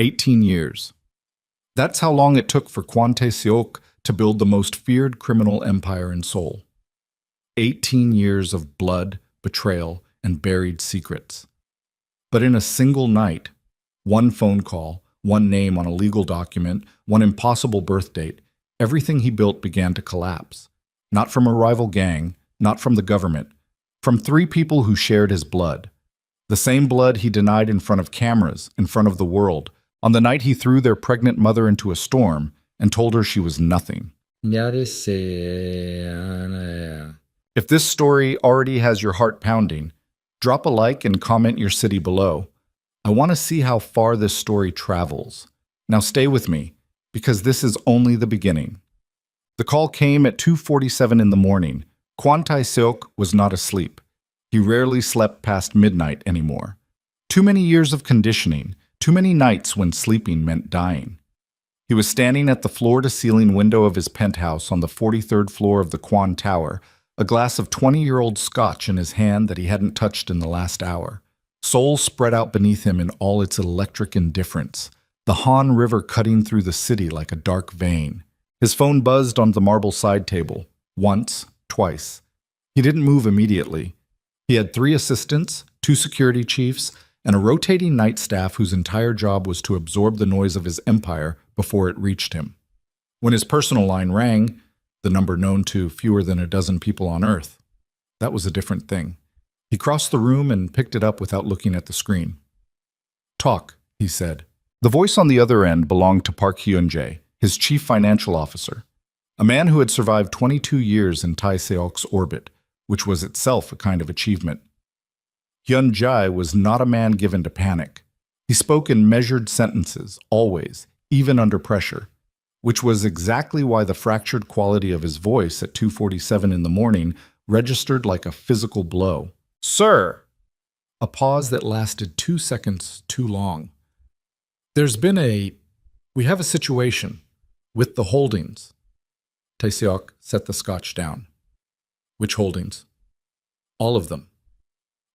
18 years. That's how long it took for Kwon Tae-seok to build the most feared criminal empire in Seoul. 18 years of blood, betrayal, and buried secrets. But in a single night, one phone call, one name on a legal document, one impossible birth date, everything he built began to collapse. Not from a rival gang, not from the government, from three people who shared his blood. The same blood he denied in front of cameras, in front of the world, on the night he threw their pregnant mother into a storm and told her she was nothing. If this story already has your heart pounding, drop a like and comment your city below. I want to see how far this story travels. Now stay with me, because this is only the beginning. The call came at 2:47 in the morning. Kwon Tae-seok was not asleep. He rarely slept past midnight anymore. Too many years of conditioning, too many nights when sleeping meant dying. He was standing at the floor-to-ceiling window of his penthouse on the 43rd floor of the Kwon Tower, a glass of 20-year-old scotch in his hand that he hadn't touched in the last hour. Seoul spread out beneath him in all its electric indifference, the Han River cutting through the city like a dark vein. His phone buzzed on the marble side table, once, twice. He didn't move immediately. He had 3 assistants, 2 security chiefs, and a rotating night staff whose entire job was to absorb the noise of his empire before it reached him. When his personal line rang, the number known to fewer than a dozen people on Earth, that was a different thing. He crossed the room and picked it up without looking at the screen. "Talk," he said. The voice on the other end belonged to Park Hyun-jae, his chief financial officer, a man who had survived 22 years in Tae-seok's orbit, which was itself a kind of achievement. Hyun-jae was not a man given to panic. He spoke in measured sentences, always, even under pressure, which was exactly why the fractured quality of his voice at 2:47 in the morning registered like a physical blow. "Sir!" A pause that lasted 2 seconds too long. We have a situation with the holdings." Tae-seok set the scotch down. "Which holdings?" "All of them."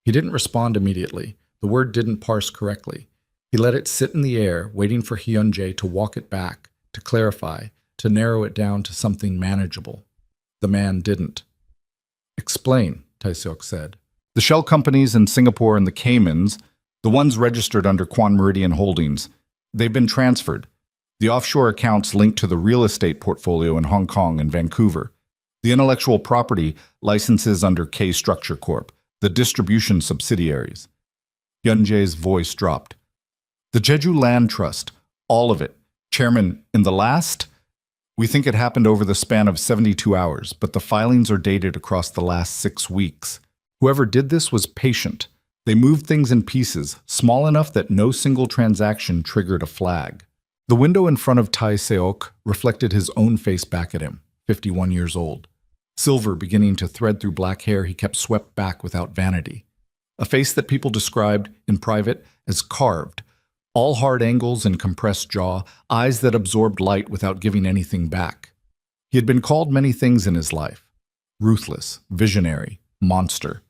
He didn't respond immediately. The word didn't parse correctly. He let it sit in the air, waiting for Hyun-jae to walk it back, to clarify, to narrow it down to something manageable. The man didn't. "Explain," Tae-seok said. "The shell companies in Singapore and the Caymans, the ones registered under Quan Meridian Holdings, they've been transferred. The offshore accounts linked to the real estate portfolio in Hong Kong and Vancouver. The intellectual property licenses under K Structure Corp., the distribution subsidiaries." Hyun-jae's voice dropped. "The Jeju Land Trust, all of it. Chairman, in the last, we think it happened over the span of 72 hours, but the filings are dated across the last 6 weeks. Whoever did this was patient. They moved things in pieces, small enough that no single transaction triggered a flag." The window in front of Tae-seok reflected his own face back at him, 51 years old. Silver beginning to thread through black hair he kept swept back without vanity. A face that people described, in private, as carved. All hard angles and compressed jaw, eyes that absorbed light without giving anything back. He had been called many things in his life. Ruthless, visionary, monster.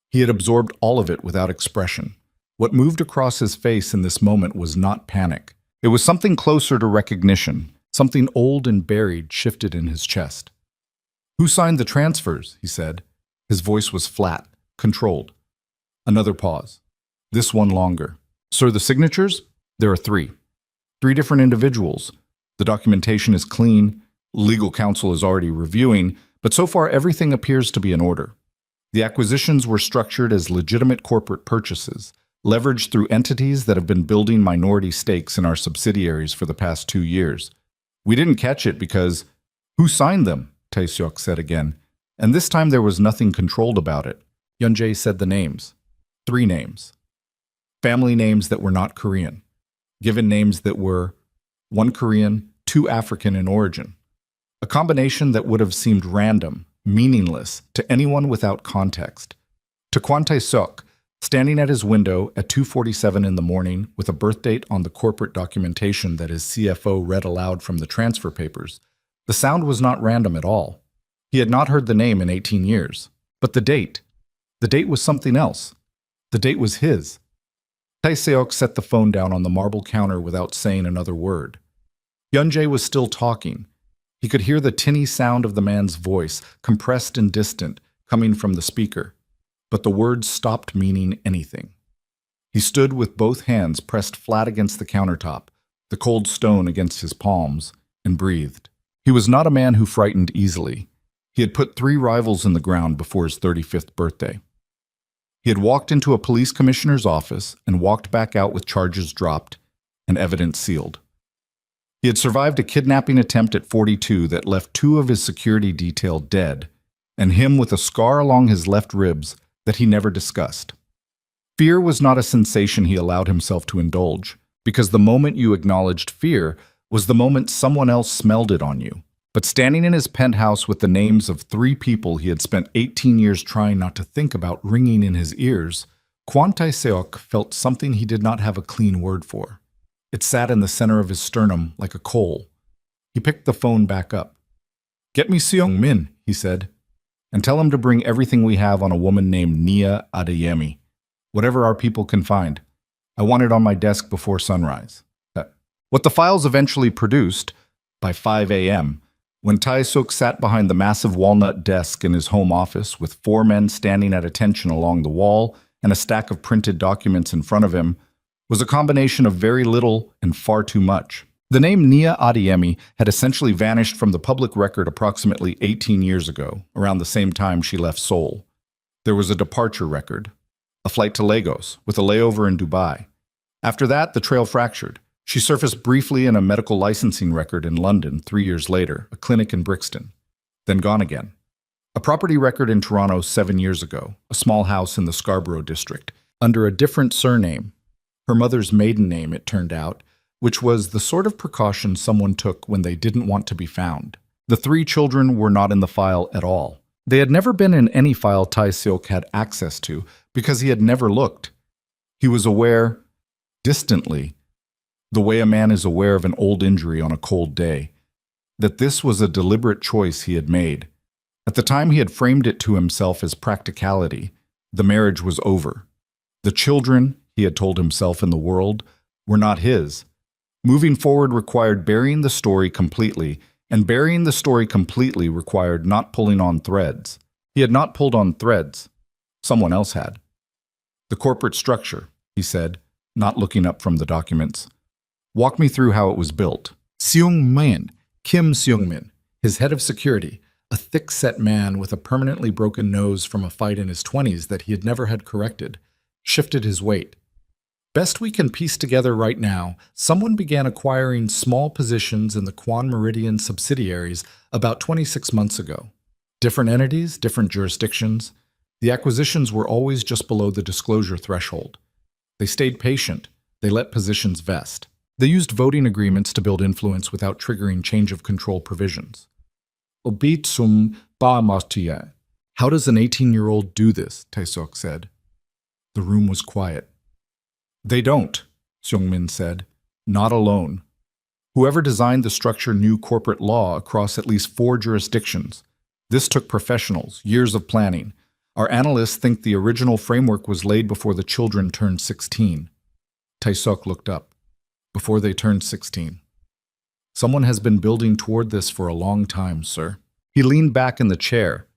He had absorbed all of it without expression. What moved across his face in this moment was not panic. It was something closer to recognition. Something old and buried shifted in his chest. "Who signed the transfers?" he said. His voice was flat, controlled. Another pause. This one longer. "Sir, the signatures? There are 3. 3 different individuals. The documentation is clean. Legal counsel is already reviewing, but so far everything appears to be in order. The acquisitions were structured as legitimate corporate purchases, leveraged through entities that have been building minority stakes in our subsidiaries for the past 2 years. We didn't catch it because—" "Who signed them?" Tae-seok said again, and this time there was nothing controlled about it. Hyun-jae said the names. 3 names. Family names that were not Korean. Given names that were 1 Korean, 2 African in origin. A combination that would have seemed random, meaningless to anyone without context. To Kwon Tae-seok, standing at his window at 2:47 in the morning with a birth date on the corporate documentation that his CFO read aloud from the transfer papers, the sound was not random at all. He had not heard the name in 18 years. But the date was something else. The date was his. Taeseok set the phone down on the marble counter without saying another word. Hyunjae was still talking. He could hear the tinny sound of the man's voice, compressed and distant, coming from the speaker. But the words stopped meaning anything. He stood with both hands pressed flat against the countertop, the cold stone against his palms, and breathed. He was not a man who frightened easily. He had put 3 rivals in the ground before his 35th birthday. He had walked into a police commissioner's office and walked back out with charges dropped and evidence sealed. He had survived a kidnapping attempt at 42 that left 2 of his security detail dead, and him with a scar along his left ribs that he never discussed. Fear was not a sensation he allowed himself to indulge, because the moment you acknowledged fear was the moment someone else smelled it on you. But standing in his penthouse with the names of 3 people he had spent 18 years trying not to think about ringing in his ears, Kwon Tae-seok felt something he did not have a clean word for. It sat in the center of his sternum like a coal. He picked the phone back up. "Get me Seong Min," he said, "and tell him to bring everything we have on a woman named Nia Adeyemi. Whatever our people can find. I want it on my desk before sunrise." What the files eventually produced, by 5 a.m., when Tae-seok sat behind the massive walnut desk in his home office with 4 men standing at attention along the wall and a stack of printed documents in front of him, was a combination of very little and far too much. The name Nia Adeyemi had essentially vanished from the public record approximately 18 years ago, around the same time she left Seoul. There was a departure record, a flight to Lagos, with a layover in Dubai. After that, the trail fractured. She surfaced briefly in a medical licensing record in London 3 years later, a clinic in Brixton, then gone again. A property record in Toronto 7 years ago, a small house in the Scarborough district, under a different surname, her mother's maiden name, it turned out, which was the sort of precaution someone took when they didn't want to be found. The 3 children were not in the file at all. They had never been in any file Tae-seok had access to because he had never looked. He was aware, distantly, the way a man is aware of an old injury on a cold day, that this was a deliberate choice he had made. At the time he had framed it to himself as practicality. The marriage was over. The children, he had told himself in the world, were not his. Moving forward required burying the story completely, and burying the story completely required not pulling on threads. He had not pulled on threads. Someone else had. "The corporate structure," he said, not looking up from the documents. "Walk me through how it was built." Seung-min, Kim Seung-min, his head of security, a thick-set man with a permanently broken nose from a fight in his 20s that he had never had corrected, shifted his weight. "Best we can piece together right now, someone began acquiring small positions in the Kwon Meridian subsidiaries about 26 months ago. Different entities, different jurisdictions. The acquisitions were always just below the disclosure threshold. They stayed patient. They let positions vest. They used voting agreements to build influence without triggering change of control provisions. Obit sum ba mastiya. How does an 18-year-old do this? Tae-seok said. The room was quiet. They don't, Seung-min said. Not alone. Whoever designed the structure knew corporate law across at least 4 jurisdictions. This took professionals, years of planning. Our analysts think the original framework was laid before the children turned 16. Tae-seok looked up. Before they turned 16. Someone has been building toward this for a long time, sir. He leaned back in the chair.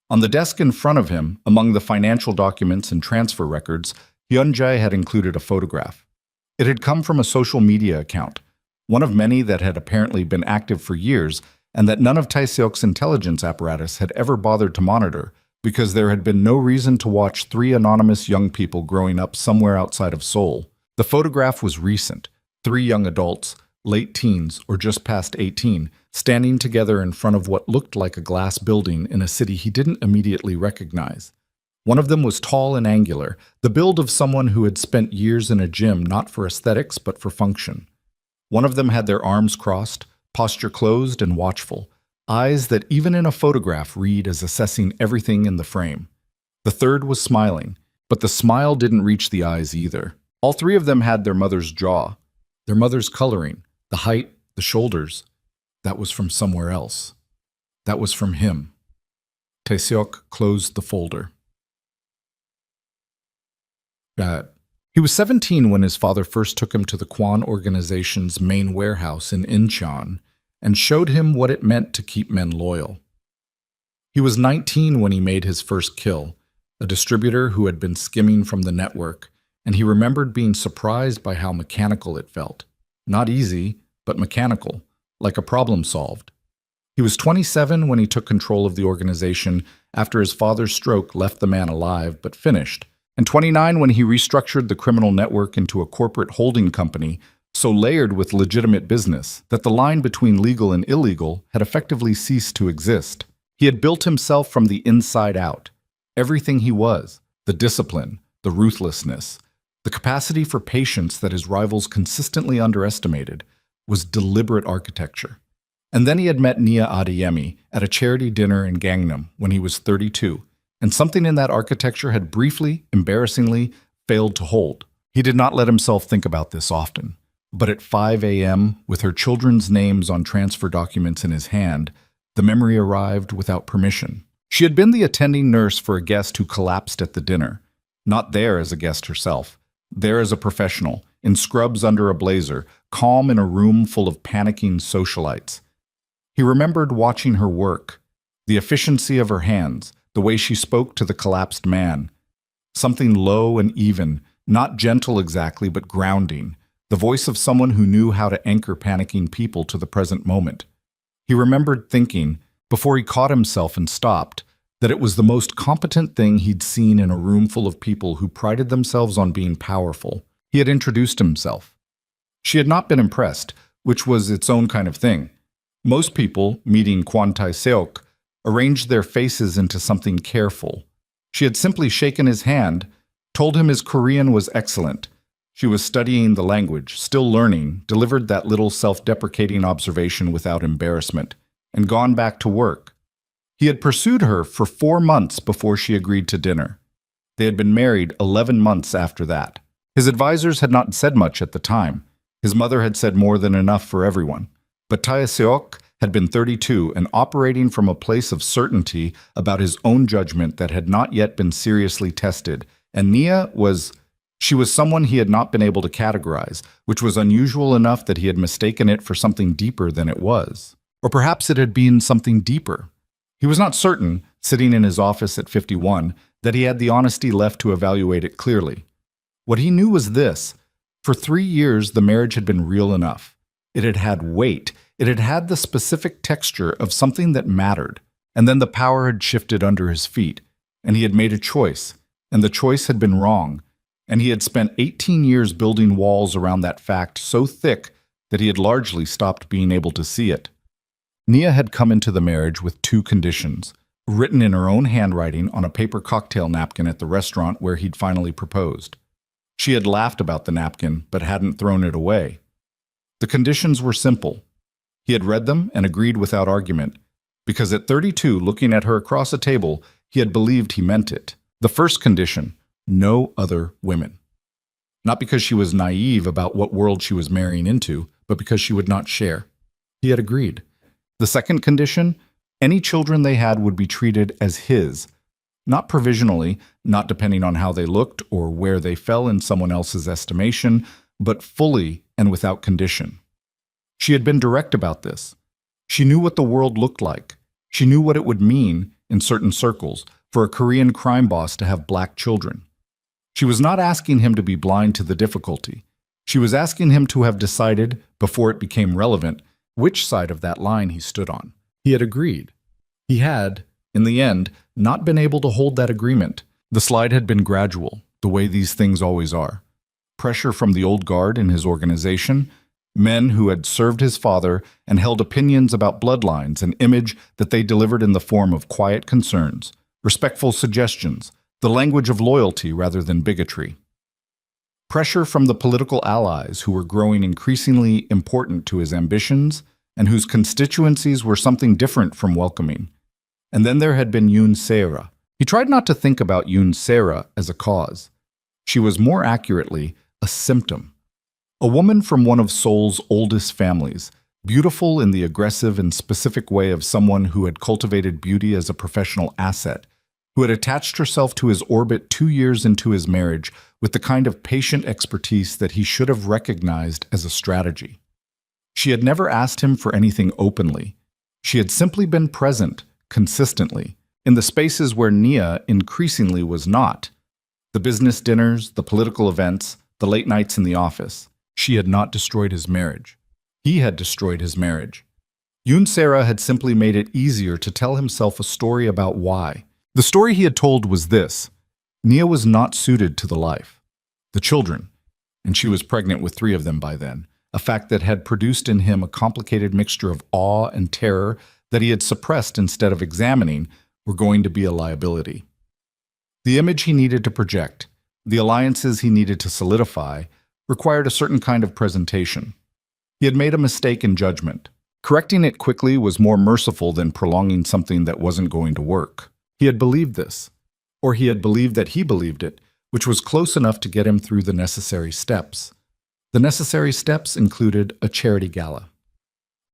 On the desk in front of him, among the financial documents and transfer records, Hyunjae had included a photograph. It had come from a social media account, one of many that had apparently been active for years and that none of Tae-seok's intelligence apparatus had ever bothered to monitor because there had been no reason to watch 3 anonymous young people growing up somewhere outside of Seoul. The photograph was recent. 3 young adults, late teens or just past 18, standing together in front of what looked like a glass building in a city he didn't immediately recognize. One of them was tall and angular, the build of someone who had spent years in a gym not for aesthetics but for function. One of them had their arms crossed, posture closed and watchful, eyes that even in a photograph read as assessing everything in the frame. The third was smiling, but the smile didn't reach the eyes either. All 3 of them had their mother's jaw. Their mother's coloring, the height, the shoulders. That was from somewhere else. That was from him. Tae-seok closed the folder. He was 17 when his father first took him to the Kwan organization's main warehouse in Incheon and showed him what it meant to keep men loyal. He was 19 when he made his first kill, a distributor who had been skimming from the network, and he remembered being surprised by how mechanical it felt. Not easy, but mechanical, like a problem solved. He was 27 when he took control of the organization after his father's stroke left the man alive but finished, and 29 when he restructured the criminal network into a corporate holding company so layered with legitimate business that the line between legal and illegal had effectively ceased to exist. He had built himself from the inside out. Everything he was, the discipline, the ruthlessness, the capacity for patience that his rivals consistently underestimated, was deliberate architecture. And then he had met Nia Adeyemi at a charity dinner in Gangnam when he was 32, and something in that architecture had briefly, embarrassingly, failed to hold. He did not let himself think about this often, but at 5 a.m., with her children's names on transfer documents in his hand, the memory arrived without permission. She had been the attending nurse for a guest who collapsed at the dinner, not there as a guest herself, there as a professional, in scrubs under a blazer, calm in a room full of panicking socialites. He remembered watching her work, the efficiency of her hands, the way she spoke to the collapsed man. Something low and even, not gentle exactly, but grounding, the voice of someone who knew how to anchor panicking people to the present moment. He remembered thinking, before he caught himself and stopped, that it was the most competent thing he'd seen in a room full of people who prided themselves on being powerful. He had introduced himself. She had not been impressed, which was its own kind of thing. Most people, meeting Kwon Tae-seok, arranged their faces into something careful. She had simply shaken his hand, told him his Korean was excellent. She was studying the language, still learning, delivered that little self-deprecating observation without embarrassment, and gone back to work. He had pursued her for 4 months before she agreed to dinner. They had been married 11 months after that. His advisors had not said much at the time. His mother had said more than enough for everyone. But Tae-seok had been 32 and operating from a place of certainty about his own judgment that had not yet been seriously tested. And Nia was someone he had not been able to categorize, which was unusual enough that he had mistaken it for something deeper than it was. Or perhaps it had been something deeper. He was not certain, sitting in his office at 51, that he had the honesty left to evaluate it clearly. What he knew was this: for 3 years the marriage had been real enough. It had had weight. It had had the specific texture of something that mattered. And then the power had shifted under his feet, and he had made a choice, and the choice had been wrong. And he had spent 18 years building walls around that fact so thick that he had largely stopped being able to see it. Nia had come into the marriage with 2 conditions, written in her own handwriting on a paper cocktail napkin at the restaurant where he'd finally proposed. She had laughed about the napkin, but hadn't thrown it away. The conditions were simple. He had read them and agreed without argument, because at 32, looking at her across a table, he had believed he meant it. The first condition: no other women. Not because she was naive about what world she was marrying into, but because she would not share. He had agreed. The second condition: any children they had would be treated as his, not provisionally, not depending on how they looked or where they fell in someone else's estimation, but fully and without condition. She had been direct about this. She knew what the world looked like. She knew what it would mean, in certain circles, for a Korean crime boss to have black children. She was not asking him to be blind to the difficulty. She was asking him to have decided, before it became relevant, which side of that line he stood on. He had agreed. He had, in the end, not been able to hold that agreement. The slide had been gradual, the way these things always are. Pressure from the old guard in his organization, men who had served his father and held opinions about bloodlines and image that they delivered in the form of quiet concerns, respectful suggestions, the language of loyalty rather than bigotry. Pressure from the political allies who were growing increasingly important to his ambitions and whose constituencies were something different from welcoming. And then there had been Yoon Se-ra. He tried not to think about Yoon Se-ra as a cause. She was more accurately a symptom. A woman from one of Seoul's oldest families, beautiful in the aggressive and specific way of someone who had cultivated beauty as a professional asset, who had attached herself to his orbit 2 years into his marriage with the kind of patient expertise that he should have recognized as a strategy. She had never asked him for anything openly. She had simply been present, consistently, in the spaces where Nia increasingly was not. The business dinners, the political events, the late nights in the office. She had not destroyed his marriage. He had destroyed his marriage. Yunsera had simply made it easier to tell himself a story about why. The story he had told was this: Nia was not suited to the life. The children, and she was pregnant with 3 of them by then, a fact that had produced in him a complicated mixture of awe and terror that he had suppressed instead of examining, were going to be a liability. The image he needed to project, the alliances he needed to solidify, required a certain kind of presentation. He had made a mistake in judgment. Correcting it quickly was more merciful than prolonging something that wasn't going to work. He had believed this, or he had believed that he believed it, which was close enough to get him through the necessary steps. The necessary steps included a charity gala.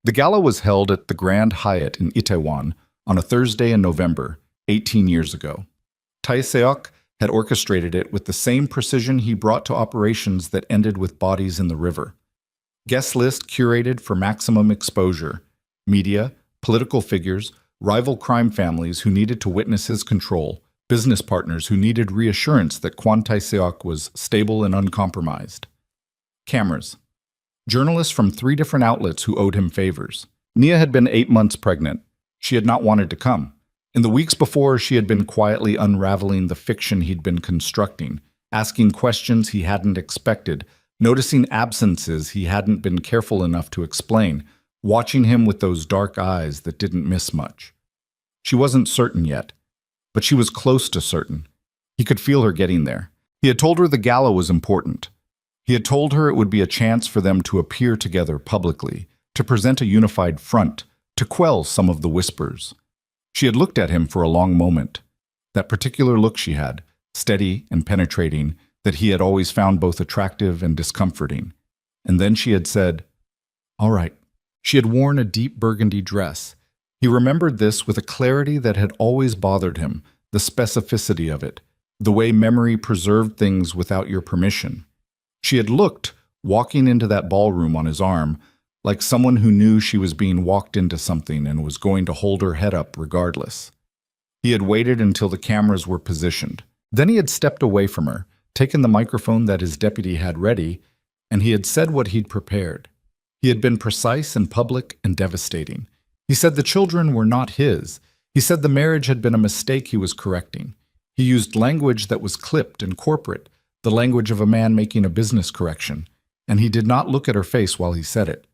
The gala was held at the Grand Hyatt in Itaewon on a Thursday in November, 18 years ago. Tae-seok had orchestrated it with the same precision he brought to operations that ended with bodies in the river. Guest list curated for maximum exposure: media, political figures, rival crime families who needed to witness his control, business partners who needed reassurance that Kwon Tae-seok was stable and uncompromised. Cameras. Journalists from 3 different outlets who owed him favors. Nia had been 8 months pregnant. She had not wanted to come. In the weeks before, she had been quietly unraveling the fiction he'd been constructing, asking questions he hadn't expected, noticing absences he hadn't been careful enough to explain, watching him with those dark eyes that didn't miss much. She wasn't certain yet, but she was close to certain. He could feel her getting there. He had told her the gala was important. He had told her it would be a chance for them to appear together publicly, to present a unified front, to quell some of the whispers. She had looked at him for a long moment. That particular look she had, steady and penetrating, that he had always found both attractive and discomforting. And then she had said, "All right." She had worn a deep burgundy dress. He remembered this with a clarity that had always bothered him, the specificity of it, the way memory preserved things without your permission. She had looked, walking into that ballroom on his arm, like someone who knew she was being walked into something and was going to hold her head up regardless. He had waited until the cameras were positioned. Then he had stepped away from her, taken the microphone that his deputy had ready, and he had said what he'd prepared. He had been precise and public and devastating. He said the children were not his. He said the marriage had been a mistake he was correcting. He used language that was clipped and corporate, the language of a man making a business correction, and he did not look at her face while he said it.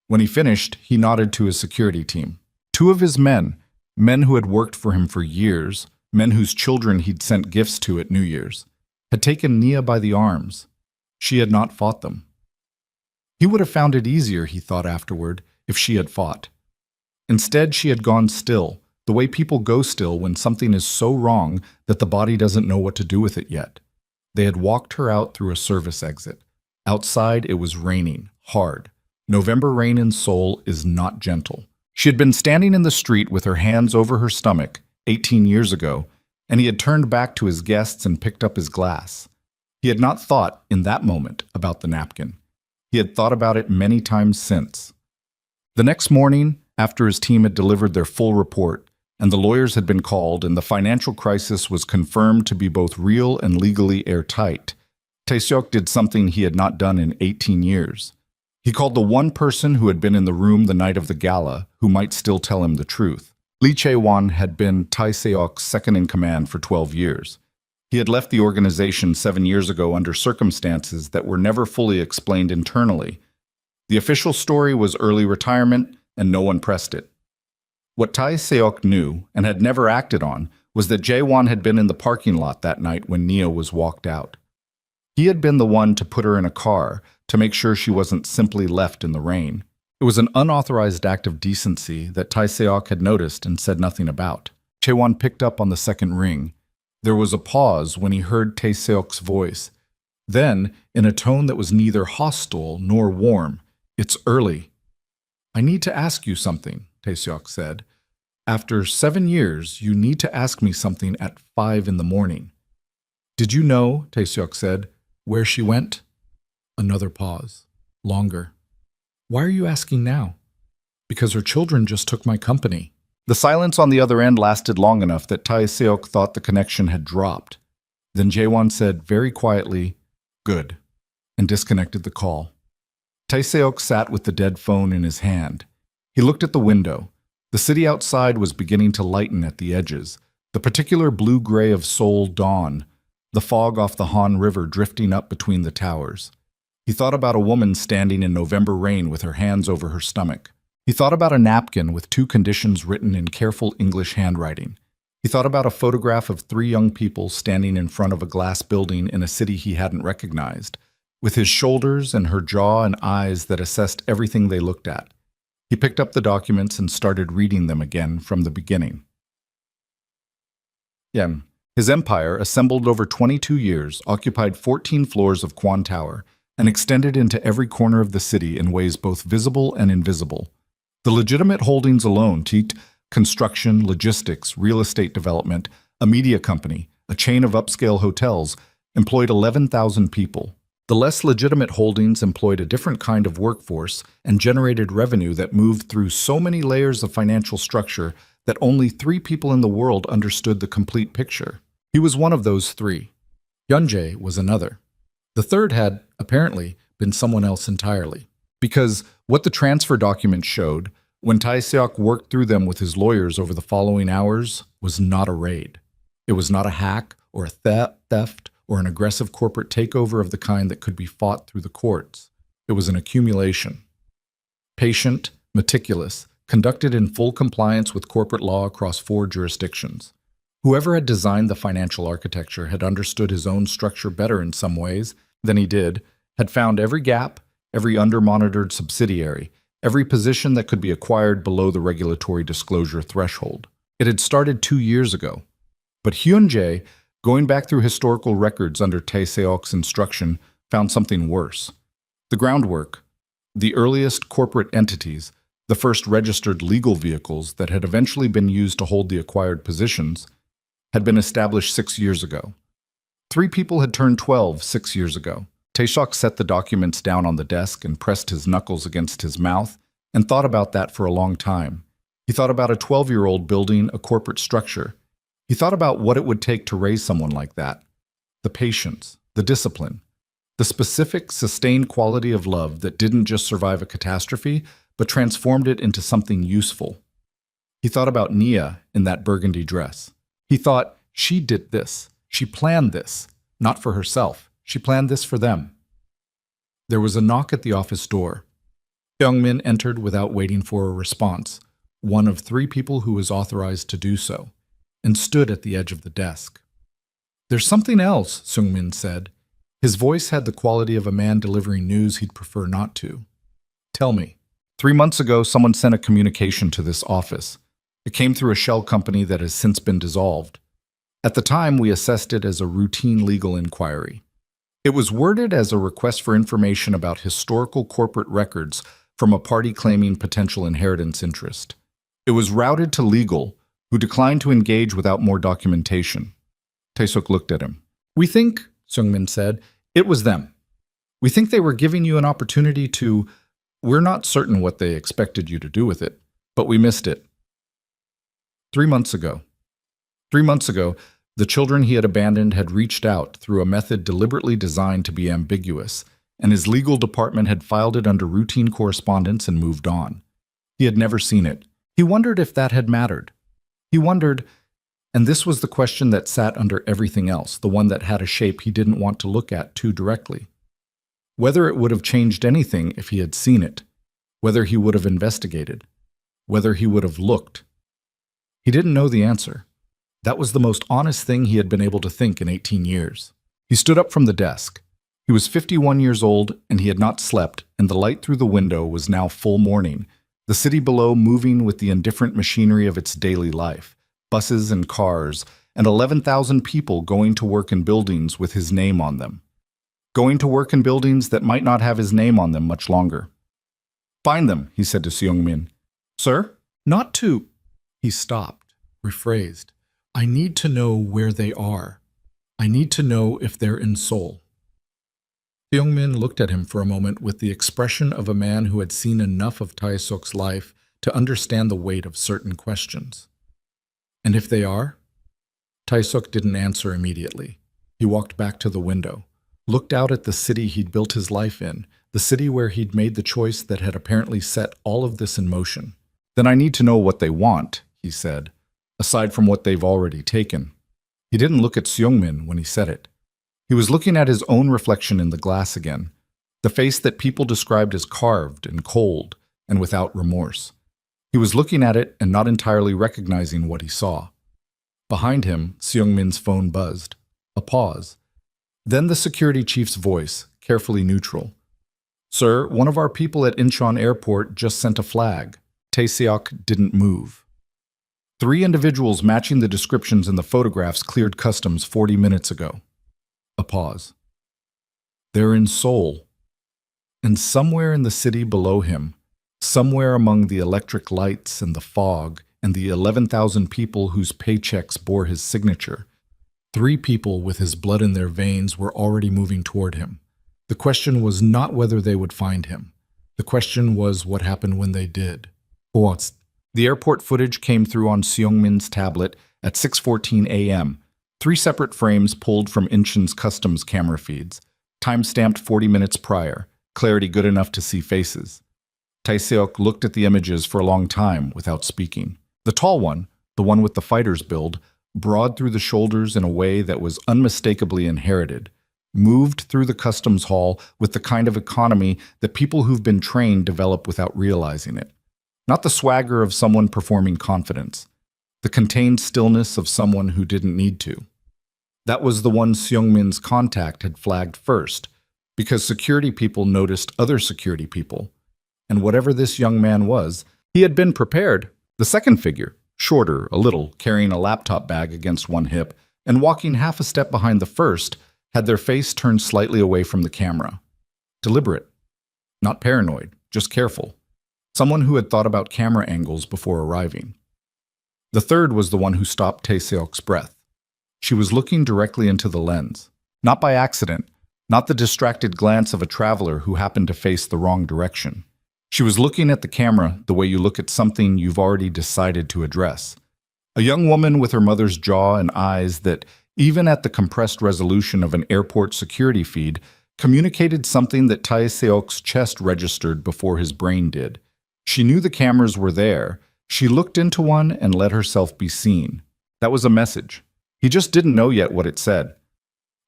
When he finished, he nodded to his security team. 2 of his men who had worked for him for years, men whose children he'd sent gifts to at New Year's, had taken Nia by the arms. She had not fought them. He would have found it easier, he thought afterward, if she had fought. Instead, she had gone still, the way people go still when something is so wrong that the body doesn't know what to do with it yet. They had walked her out through a service exit. Outside, it was raining, hard. November rain in Seoul is not gentle. She had been standing in the street with her hands over her stomach 18 years ago, and he had turned back to his guests and picked up his glass. He had not thought, in that moment, about the napkin. He had thought about it many times since. The next morning, after his team had delivered their full report, and the lawyers had been called, and the financial crisis was confirmed to be both real and legally airtight, Tae-seok did something he had not done in 18 years. He called the one person who had been in the room the night of the gala, who might still tell him the truth. Lee Chae-won had been Tae-seok's second-in-command for 12 years. He had left the organization 7 years ago under circumstances that were never fully explained internally. The official story was early retirement, and no one pressed it. What Tae-seok knew, and had never acted on, was that Jae-won had been in the parking lot that night when Nia was walked out. He had been the one to put her in a car, to make sure she wasn't simply left in the rain. It was an unauthorized act of decency that Tae-seok had noticed and said nothing about. Chae-won picked up on the second ring. There was a pause when he heard Tae-seok's voice. Then, in a tone that was neither hostile nor warm, "It's early." "I need to ask you something," Tae-seok said. After 7 years, you need to ask me something at 5 in the morning. Did you know, Tae-seok said, where she went? Another pause. Longer. Why are you asking now? Because her children just took my company. The silence on the other end lasted long enough that Tae-seok thought the connection had dropped. Then Jae-won said very quietly, "Good," and disconnected the call. Tae-seok sat with the dead phone in his hand. He looked at the window. The city outside was beginning to lighten at the edges, the particular blue-gray of Seoul dawn, the fog off the Han River drifting up between the towers. He thought about a woman standing in November rain with her hands over her stomach. He thought about a napkin with 2 conditions written in careful English handwriting. He thought about a photograph of 3 young people standing in front of a glass building in a city he hadn't recognized, with his shoulders and her jaw and eyes that assessed everything they looked at. He picked up the documents and started reading them again from the beginning. His empire, assembled over 22 years, occupied 14 floors of Kwan Tower and extended into every corner of the city in ways both visible and invisible. The legitimate holdings alone teaked construction, logistics, real estate development, a media company, a chain of upscale hotels, employed 11,000 people. The less legitimate holdings employed a different kind of workforce and generated revenue that moved through so many layers of financial structure that only 3 people in the world understood the complete picture. He was one of those 3. Hyunjae was another. The third had, apparently, been someone else entirely. Because what the transfer document showed, when Tae-seok worked through them with his lawyers over the following hours, was not a raid. It was not a hack or a theft or an aggressive corporate takeover of the kind that could be fought through the courts. It was an accumulation. Patient, meticulous, conducted in full compliance with corporate law across 4 jurisdictions. Whoever had designed the financial architecture had understood his own structure better in some ways than he did, had found every gap, every under-monitored subsidiary, every position that could be acquired below the regulatory disclosure threshold. It had started 2 years ago. But Hyunjae, going back through historical records under Tae-seok's instruction, found something worse. The groundwork, the earliest corporate entities, the first registered legal vehicles that had eventually been used to hold the acquired positions, had been established 6 years ago. 3 people had turned 12 6 years ago. Tae-seok set the documents down on the desk and pressed his knuckles against his mouth and thought about that for a long time. He thought about a 12-year-old building a corporate structure. He thought about what it would take to raise someone like that. The patience, the discipline, the specific, sustained quality of love that didn't just survive a catastrophe, but transformed it into something useful. He thought about Nia in that burgundy dress. He thought, she did this. She planned this. Not for herself. She planned this for them. There was a knock at the office door. Youngmin entered without waiting for a response, one of 3 people who was authorized to do so, and stood at the edge of the desk. "There's something else," Seungmin said. His voice had the quality of a man delivering news he'd prefer not to. "Tell me." 3 months ago, someone sent a communication to this office. It came through a shell company that has since been dissolved. At the time, we assessed it as a routine legal inquiry. It was worded as a request for information about historical corporate records from a party claiming potential inheritance interest. It was routed to legal, who declined to engage without more documentation. Tae-seok looked at him. "We think," Seungmin said, "it was them. We think they were giving you an opportunity to... We're not certain what they expected you to do with it, but we missed it." 3 months ago. 3 months ago, the children he had abandoned had reached out through a method deliberately designed to be ambiguous, and his legal department had filed it under routine correspondence and moved on. He had never seen it. He wondered if that had mattered. He wondered, and this was the question that sat under everything else, the one that had a shape he didn't want to look at too directly. Whether it would have changed anything if he had seen it, whether he would have investigated, whether he would have looked. He didn't know the answer. That was the most honest thing he had been able to think in 18 years. He stood up from the desk. He was 51 years old, and he had not slept, and the light through the window was now full morning, the city below moving with the indifferent machinery of its daily life, buses and cars, and 11,000 people going to work in buildings with his name on them. Going to work in buildings that might not have his name on them much longer. "Find them," he said to Seungmin. "Sir? Not to..." He stopped, rephrased. I need to know where they are. I need to know if they're in Seoul. Seung-min looked at him for a moment with the expression of a man who had seen enough of Tae-suk's life to understand the weight of certain questions. And if they are? Tae-suk didn't answer immediately. He walked back to the window, looked out at the city he'd built his life in, the city where he'd made the choice that had apparently set all of this in motion. Then I need to know what they want, he said, aside from what they've already taken. He didn't look at Seung-min when he said it. He was looking at his own reflection in the glass again, the face that people described as carved and cold and without remorse. He was looking at it and not entirely recognizing what he saw. Behind him, Seung-min's phone buzzed. A pause. Then the security chief's voice, carefully neutral. Sir, one of our people at Incheon Airport just sent a flag. Tae-seok didn't move. 3 individuals matching the descriptions in the photographs cleared customs 40 minutes ago. A pause. They're in Seoul. And somewhere in the city below him, somewhere among the electric lights and the fog and the 11,000 people whose paychecks bore his signature, 3 people with his blood in their veins were already moving toward him. The question was not whether they would find him. The question was what happened when they did. The airport footage came through on Seung-min's tablet at 6:14 a.m., 3 separate frames pulled from Incheon's customs camera feeds, time-stamped 40 minutes prior, clarity good enough to see faces. Tae-seok looked at the images for a long time without speaking. The tall one, the one with the fighter's build, broad through the shoulders in a way that was unmistakably inherited, moved through the customs hall with the kind of economy that people who've been trained develop without realizing it. Not the swagger of someone performing confidence, the contained stillness of someone who didn't need to. That was the one Seung-min's contact had flagged first, because security people noticed other security people. And whatever this young man was, he had been prepared. The second figure, shorter a little, carrying a laptop bag against one hip, and walking half a step behind the first, had their face turned slightly away from the camera. Deliberate. Not paranoid, just careful. Someone who had thought about camera angles before arriving. The third was the one who stopped Tae-seok's breath. She was looking directly into the lens. Not by accident, not the distracted glance of a traveler who happened to face the wrong direction. She was looking at the camera the way you look at something you've already decided to address. A young woman with her mother's jaw and eyes that, even at the compressed resolution of an airport security feed, communicated something that Tae-seok's chest registered before his brain did. She knew the cameras were there. She looked into one and let herself be seen. That was a message. He just didn't know yet what it said.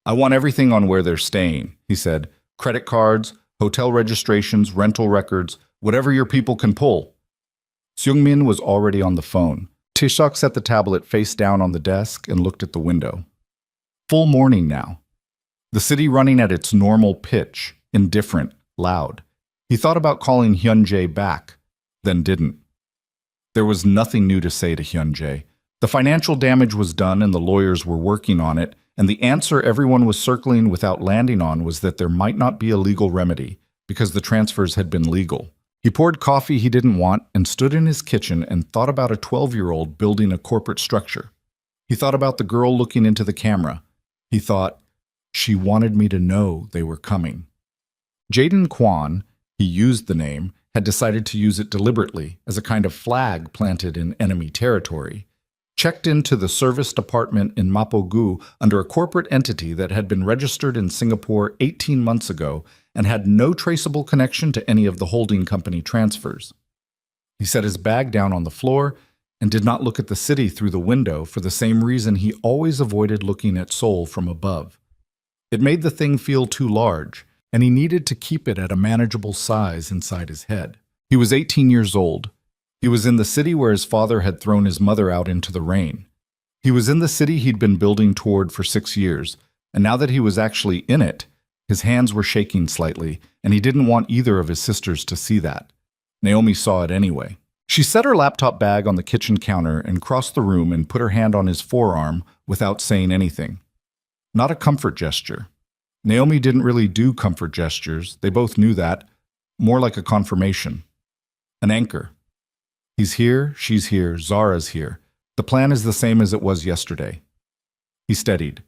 I want everything on where they're staying, he said. Credit cards, hotel registrations, rental records, whatever your people can pull. Seung-min was already on the phone. Tae-seok set the tablet face down on the desk and looked at the window. Full morning now. The city running at its normal pitch, indifferent, loud. He thought about calling Hyun-jae back, then didn't. There was nothing new to say to Hyun-jae. The financial damage was done and the lawyers were working on it, and the answer everyone was circling without landing on was that there might not be a legal remedy, because the transfers had been legal. He poured coffee he didn't want and stood in his kitchen and thought about a 12-year-old building a corporate structure. He thought about the girl looking into the camera. He thought, she wanted me to know they were coming. Jaden Kwan, he used the name, had decided to use it deliberately as a kind of flag planted in enemy territory. Checked into the service department in Mapogu under a corporate entity that had been registered in Singapore 18 months ago and had no traceable connection to any of the holding company transfers. He set his bag down on the floor and did not look at the city through the window for the same reason he always avoided looking at Seoul from above. It made the thing feel too large, and he needed to keep it at a manageable size inside his head. He was 18 years old. He was in the city where his father had thrown his mother out into the rain. He was in the city he'd been building toward for 6 years, and now that he was actually in it, his hands were shaking slightly, and he didn't want either of his sisters to see that. Naomi saw it anyway. She set her laptop bag on the kitchen counter and crossed the room and put her hand on his forearm without saying anything. Not a comfort gesture. Naomi didn't really do comfort gestures, they both knew that, more like a confirmation. An anchor. He's here, she's here, Zara's here. The plan is the same as it was yesterday. He steadied.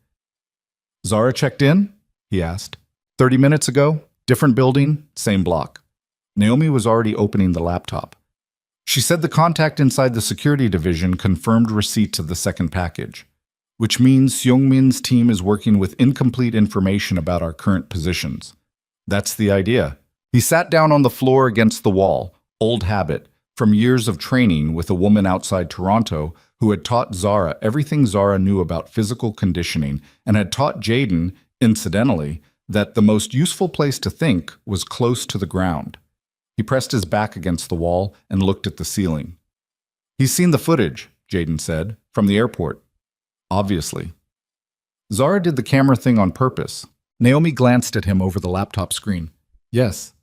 Zara checked in? He asked. 30 minutes ago, different building, same block. Naomi was already opening the laptop. She said the contact inside the security division confirmed receipt of the second package, which means Seungmin's team is working with incomplete information about our current positions. That's the idea. He sat down on the floor against the wall, old habit, from years of training with a woman outside Toronto who had taught Zara everything Zara knew about physical conditioning and had taught Jaden, incidentally, that the most useful place to think was close to the ground. He pressed his back against the wall and looked at the ceiling. He's seen the footage, Jaden said, from the airport. Obviously. Zara did the camera thing on purpose. Naomi glanced at him over the laptop screen. Yes.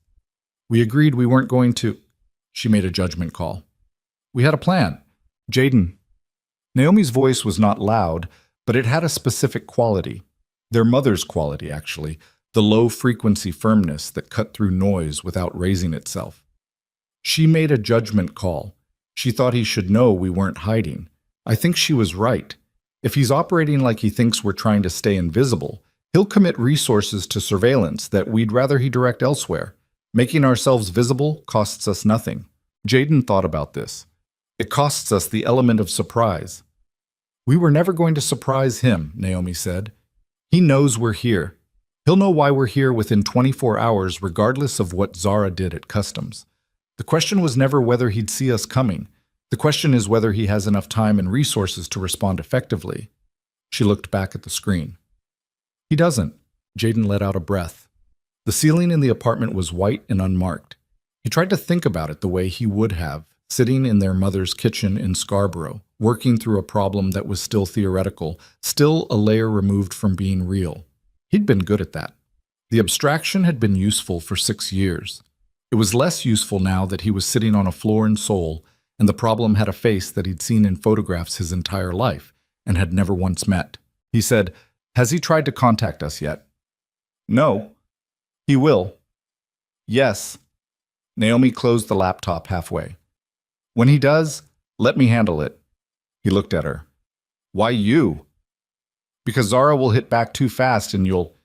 We agreed we weren't going to. She made a judgment call. We had a plan. Jaden. Naomi's voice was not loud, but it had a specific quality. Their mother's quality, actually. The low-frequency firmness that cut through noise without raising itself. She made a judgment call. She thought he should know we weren't hiding. I think she was right. If he's operating like he thinks we're trying to stay invisible, he'll commit resources to surveillance that we'd rather he direct elsewhere. Making ourselves visible costs us nothing. Jaden thought about this. It costs us the element of surprise. We were never going to surprise him, Naomi said. He knows we're here. He'll know why we're here within 24 hours regardless of what Zara did at customs. The question was never whether he'd see us coming. The question is whether he has enough time and resources to respond effectively. She looked back at the screen. He doesn't. Jaden let out a breath. The ceiling in the apartment was white and unmarked. He tried to think about it the way he would have, sitting in their mother's kitchen in Scarborough, working through a problem that was still theoretical, still a layer removed from being real. He'd been good at that. The abstraction had been useful for 6 years. It was less useful now that he was sitting on a floor in Seoul, and the problem had a face that he'd seen in photographs his entire life and had never once met. He said, "Has he tried to contact us yet?" "No." "He will." "Yes." Naomi closed the laptop halfway. "When he does, let me handle it." He looked at her. "Why you?" "Because Zara will hit back too fast and you'll—"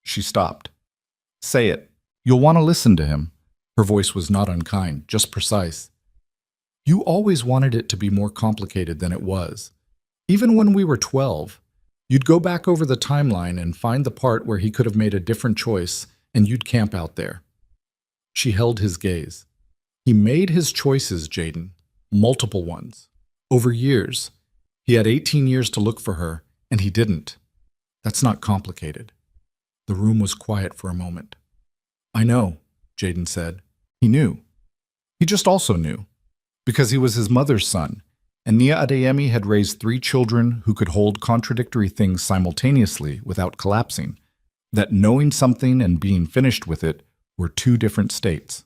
She stopped. "Say it. You'll want to listen to him." Her voice was not unkind, just precise. "You always wanted it to be more complicated than it was. Even when we were 12, you'd go back over the timeline and find the part where he could have made a different choice, and you'd camp out there." She held his gaze. "He made his choices, Jaden. Multiple ones. Over years. He had 18 years to look for her, and he didn't. That's not complicated." The room was quiet for a moment. "I know," Jaden said. He knew. He just also knew. Because he was his mother's son, and Nia Adeyemi had raised 3 children who could hold contradictory things simultaneously without collapsing. That knowing something and being finished with it were 2 different states.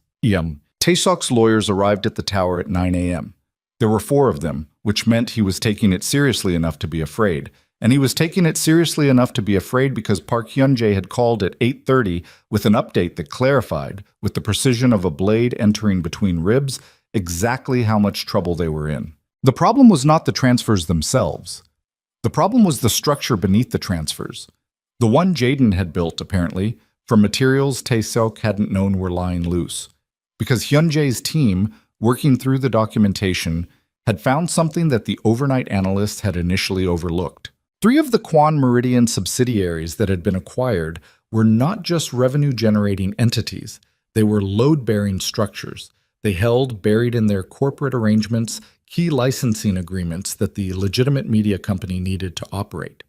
Taesok's lawyers arrived at the tower at 9 a.m. There were 4 of them, which meant he was taking it seriously enough to be afraid. And he was taking it seriously enough to be afraid because Park Hyun-jae had called at 8:30 with an update that clarified, with the precision of a blade entering between ribs, exactly how much trouble they were in. The problem was not the transfers themselves. The problem was the structure beneath the transfers. The one Jaden had built, apparently, from materials Taesok hadn't known were lying loose. Because Hyun-jae's team, working through the documentation, had found something that the overnight analysts had initially overlooked. 3 of the Kwan Meridian subsidiaries that had been acquired were not just revenue-generating entities, they were load-bearing structures. They held, buried in their corporate arrangements, key licensing agreements that the legitimate media company needed to operate.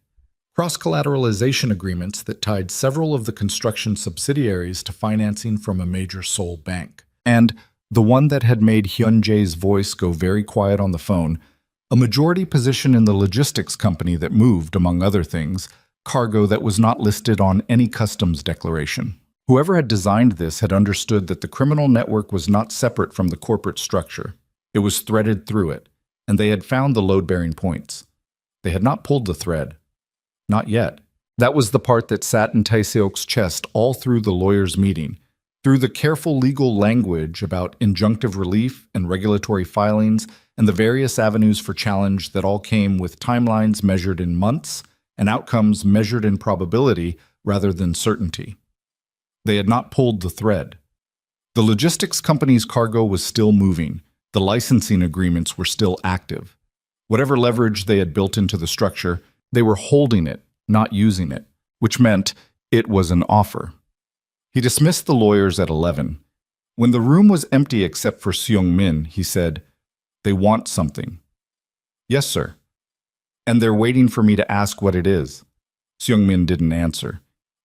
Cross-collateralization agreements that tied several of the construction subsidiaries to financing from a major Seoul bank. And the one that had made Hyun-jae's voice go very quiet on the phone, a majority position in the logistics company that moved, among other things, cargo that was not listed on any customs declaration. Whoever had designed this had understood that the criminal network was not separate from the corporate structure. It was threaded through it, and they had found the load-bearing points. They had not pulled the thread. Not yet. That was the part that sat in Taeseok's chest all through the lawyers' meeting. Through the careful legal language about injunctive relief and regulatory filings and the various avenues for challenge that all came with timelines measured in months and outcomes measured in probability rather than certainty. They had not pulled the thread. The logistics company's cargo was still moving. The licensing agreements were still active. Whatever leverage they had built into the structure, they were holding it, not using it, which meant it was an offer. He dismissed the lawyers at 11. When the room was empty except for Seung-min, he said, "They want something." "Yes, sir." "And they're waiting for me to ask what it is." Seung-min didn't answer.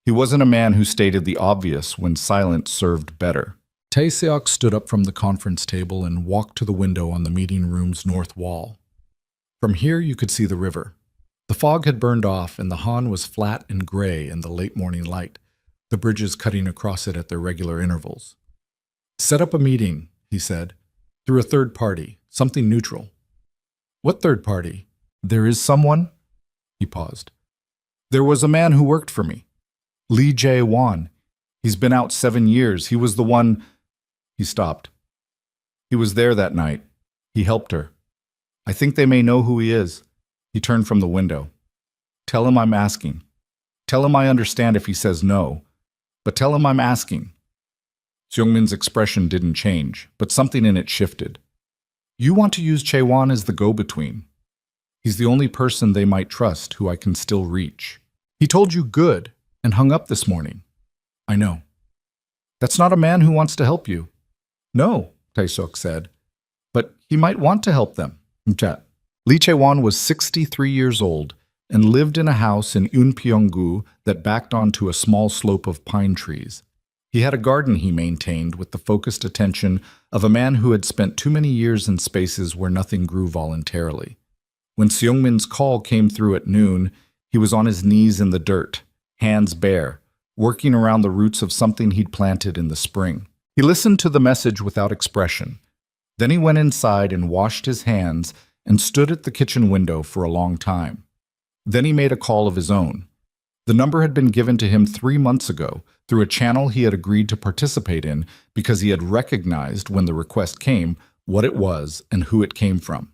He wasn't a man who stated the obvious when silence served better. Tae-seok stood up from the conference table and walked to the window on the meeting room's north wall. From here you could see the river. The fog had burned off and the Han was flat and gray in the late morning light, the bridges cutting across it at their regular intervals. "Set up a meeting," he said, "through a third party, something neutral." "What third party?" "There is someone?" He paused. "There was a man who worked for me. Lee Jae-won. He's been out 7 years. He was the one—" He stopped. "He was there that night. He helped her. I think they may know who he is." He turned from the window. "Tell him I'm asking. Tell him I understand if he says no. But tell him I'm asking." Seung-min's expression didn't change, but something in it shifted. "You want to use Chae-won as the go-between. He's the only person they might trust who I can still reach. He told you good and hung up this morning." "I know." "That's not a man who wants to help you." "No," Tae-seok said. "But he might want to help them." Lee Chae-won was 63 years old and lived in a house in Eunpyeong-gu that backed onto a small slope of pine trees. He had a garden he maintained with the focused attention of a man who had spent too many years in spaces where nothing grew voluntarily. When Seung-min's call came through at noon, he was on his knees in the dirt, hands bare, working around the roots of something he'd planted in the spring. He listened to the message without expression. Then he went inside and washed his hands and stood at the kitchen window for a long time. Then he made a call of his own. The number had been given to him 3 months ago through a channel he had agreed to participate in because he had recognized when the request came what it was and who it came from.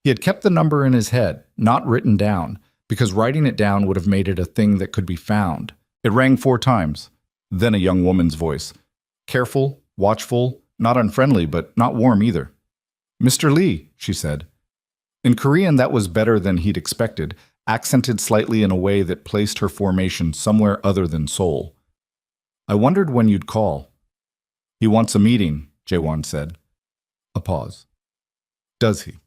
He had kept the number in his head, not written down, because writing it down would have made it a thing that could be found. It rang 4 times. Then a young woman's voice. Careful, watchful, not unfriendly, but not warm either. "Mr. Lee," she said. In Korean, that was better than he'd expected, accented slightly in a way that placed her formation somewhere other than Seoul. "I wondered when you'd call." "He wants a meeting," Jae-won said. A pause. "Does he?"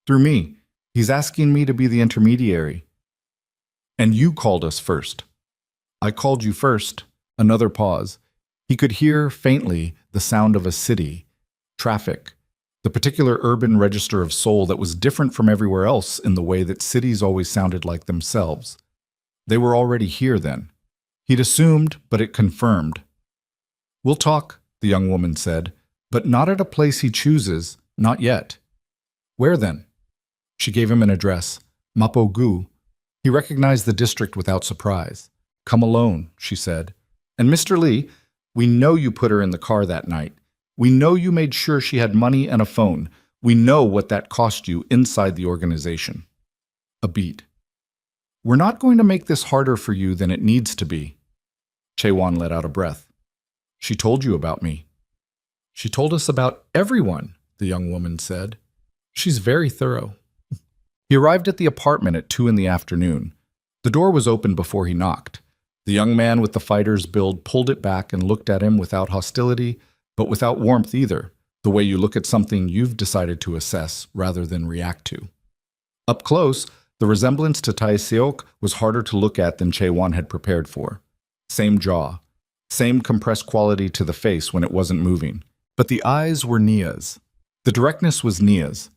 "Through me. He's asking me to be the intermediary." "And you called us first." "I called you first." Another pause. He could hear, faintly, the sound of a city, traffic, the particular urban register of Seoul that was different from everywhere else in the way that cities always sounded like themselves. They were already here then. He'd assumed, but it confirmed. "We'll talk," the young woman said, "but not at a place he chooses, not yet." "Where then?" She gave him an address, Mapo-gu. He recognized the district without surprise. "Come alone," she said. "And Mr. Lee, we know you put her in the car that night. We know you made sure she had money and a phone. We know what that cost you inside the organization." A beat. "We're not going to make this harder for you than it needs to be." Chae-won let out a breath. "She told you about me." "She told us about everyone," the young woman said. "She's very thorough." He arrived at the apartment at 2 in the afternoon. The door was open before he knocked. The young man with the fighter's build pulled it back and looked at him without hostility, but without warmth either, the way you look at something you've decided to assess rather than react to. Up close, the resemblance to Tae-seok was harder to look at than Chae-won had prepared for. Same jaw, same compressed quality to the face when it wasn't moving. But the eyes were Nia's. The directness was Nia's.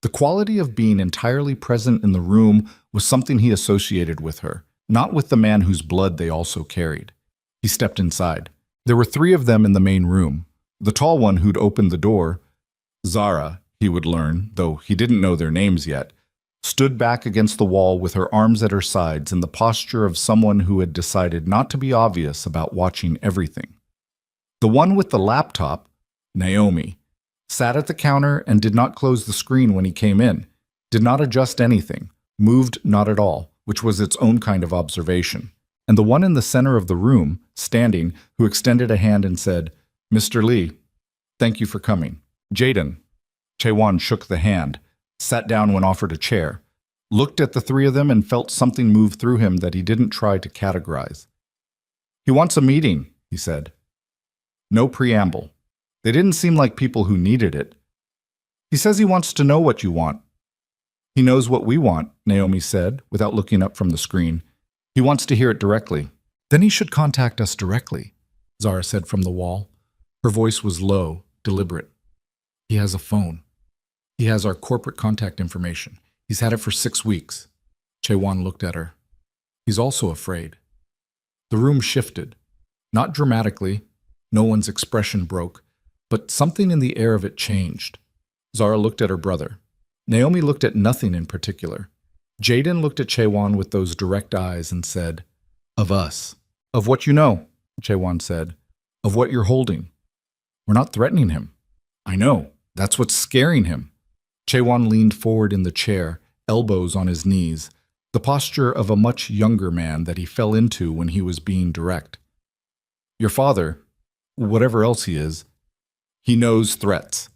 The quality of being entirely present in the room was something he associated with her, not with the man whose blood they also carried. He stepped inside. There were 3 of them in the main room. The tall one who'd opened the door, Zara, he would learn, though he didn't know their names yet, stood back against the wall with her arms at her sides in the posture of someone who had decided not to be obvious about watching everything. The one with the laptop, Naomi, sat at the counter and did not close the screen when he came in, did not adjust anything, moved not at all, which was its own kind of observation. And the one in the center of the room, standing, who extended a hand and said, "Mr. Lee, thank you for coming." Jaden. Chaewon shook the hand, sat down when offered a chair, looked at the three of them and felt something move through him that he didn't try to categorize. "He wants a meeting," he said. No preamble. They didn't seem like people who needed it. "He says he wants to know what you want." "He knows what we want," Naomi said, without looking up from the screen. "He wants to hear it directly." "Then he should contact us directly," Zara said from the wall. Her voice was low, deliberate. "He has a phone. He has our corporate contact information. He's had it for 6 weeks." Chaewon looked at her. "He's also afraid." The room shifted. Not dramatically. No one's expression broke. But something in the air of it changed. Zara looked at her brother. Naomi looked at nothing in particular. Jaden looked at Chaewon with those direct eyes and said, "Of us." "Of what you know," Chaewon said. "Of what you're holding. We're not threatening him." "I know. That's what's scaring him." Chaewon leaned forward in the chair, elbows on his knees, the posture of a much younger man that he fell into when he was being direct. "Your father, whatever else he is, he knows threats.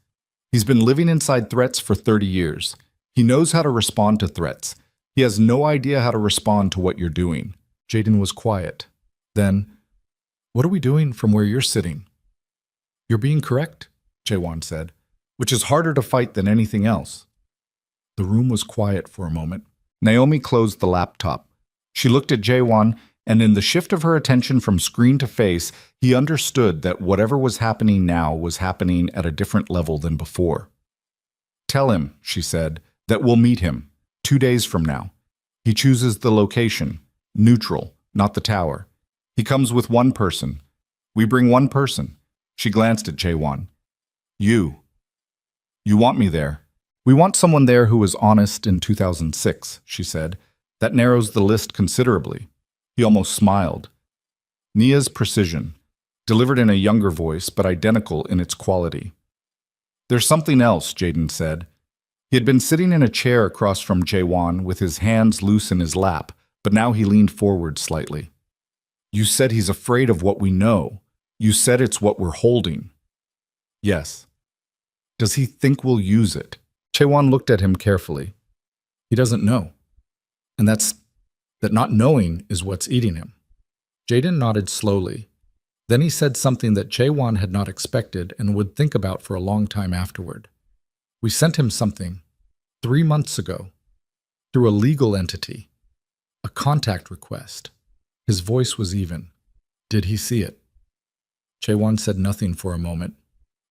He's been living inside threats for 30 years. He knows how to respond to threats. He has no idea how to respond to what you're doing." Jaden was quiet. Then, "What are we doing from where you're sitting?" "You're being correct," Chaewon said, "which is harder to fight than anything else." The room was quiet for a moment. Naomi closed the laptop. She looked at Jaewon, and in the shift of her attention from screen to face, he understood that whatever was happening now was happening at a different level than before. "Tell him," she said, "that we'll meet him 2 days from now. He chooses the location, neutral, not the tower. He comes with one person. We bring one person." She glanced at Jaewon. You want me there." "We want someone there who was honest in 2006, she said. "That narrows the list considerably." He almost smiled. Nia's precision, delivered in a younger voice but identical in its quality. "There's something else," Jaden said. He had been sitting in a chair across from Jaewon with his hands loose in his lap, but now he leaned forward slightly. "You said he's afraid of what we know. You said it's what we're holding." "Yes." "Does he think we'll use it?" Chaewon looked at him carefully. "He doesn't know. And that not knowing is what's eating him." Jaden nodded slowly. Then he said something that Chaewon had not expected and would think about for a long time afterward. "We sent him something 3 months ago, through a legal entity, a contact request." His voice was even. "Did he see it?" Chaewon said nothing for a moment.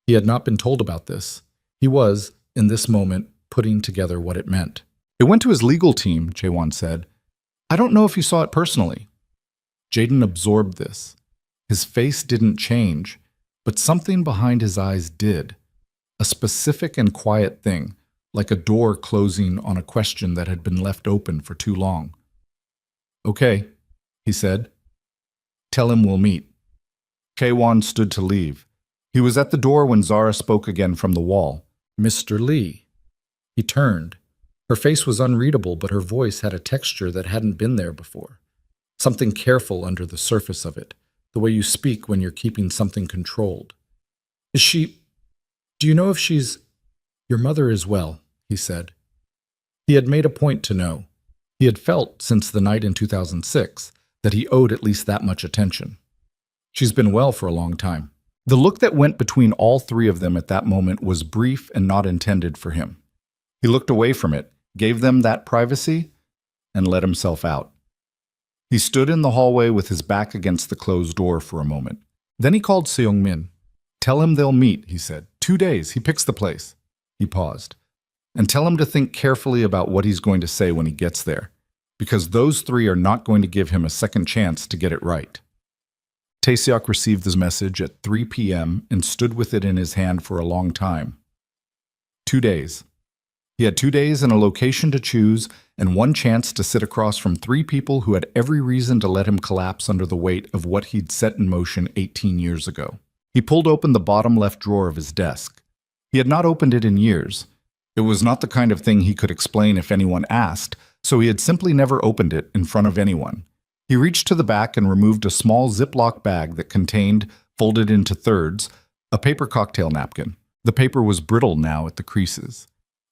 He had not been told about this. He was, in this moment, putting together what it meant. "It went to his legal team," Chaewon said. "I don't know if he saw it personally." Jaden absorbed this. His face didn't change, but something behind his eyes did. A specific and quiet thing, like a door closing on a question that had been left open for too long. "Okay," he said. "Tell him we'll meet." Chaewon stood to leave. He was at the door when Zara spoke again from the wall. "Mr. Lee." He turned. Her face was unreadable, but her voice had a texture that hadn't been there before. Something careful under the surface of it, the way you speak when you're keeping something controlled. "Is she... Do you know if she's... Your mother is well," he said. He had made a point to know. He had felt, since the night in 2006, that he owed at least that much attention. "She's been well for a long time." The look that went between all three of them at that moment was brief and not intended for him. He looked away from it, gave them that privacy, and let himself out. He stood in the hallway with his back against the closed door for a moment. Then he called Seung-min. "Tell him they'll meet," he said. 2 days, he picks the place." He paused. "And tell him to think carefully about what he's going to say when he gets there, because those three are not going to give him a second chance to get it right." Taeseok received this message at 3 p.m. and stood with it in his hand for a long time. 2 days. He had 2 days and a location to choose, and one chance to sit across from 3 people who had every reason to let him collapse under the weight of what he'd set in motion 18 years ago. He pulled open the bottom left drawer of his desk. He had not opened it in years. It was not the kind of thing he could explain if anyone asked, so he had simply never opened it in front of anyone. He reached to the back and removed a small Ziploc bag that contained, folded into thirds, a paper cocktail napkin. The paper was brittle now at the creases.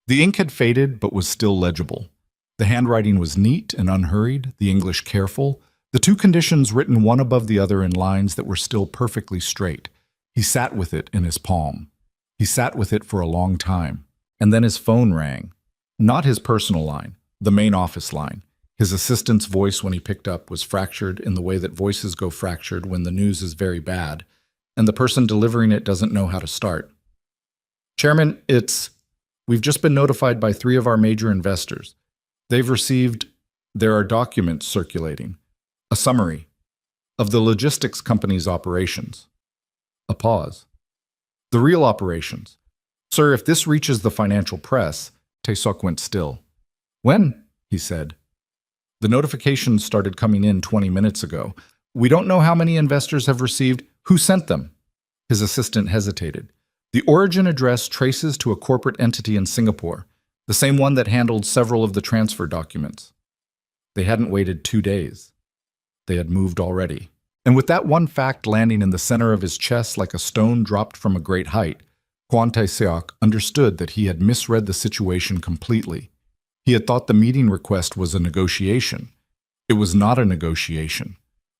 The ink had faded but was still legible. The handwriting was neat and unhurried, the English careful, the two conditions written one above the other in lines that were still perfectly straight. He sat with it in his palm. He sat with it for a long time. And then his phone rang. Not his personal line, the main office line. His assistant's voice when he picked up was fractured in the way that voices go fractured when the news is very bad, and the person delivering it doesn't know how to start. Chairman, we've just been notified by 3 of our major investors. There are documents circulating. A summary of the logistics company's operations. A pause. The real operations. Sir, if this reaches the financial press, Tae-seok went still. When? He said. The notifications started coming in 20 minutes ago. We don't know how many investors have received. Who sent them? His assistant hesitated. The origin address traces to a corporate entity in Singapore, the same one that handled several of the transfer documents. They hadn't waited 2 days. They had moved already. And with that one fact landing in the center of his chest like a stone dropped from a great height, Kwon Tae-seok understood that he had misread the situation completely. He had thought the meeting request was a negotiation. It was not a negotiation.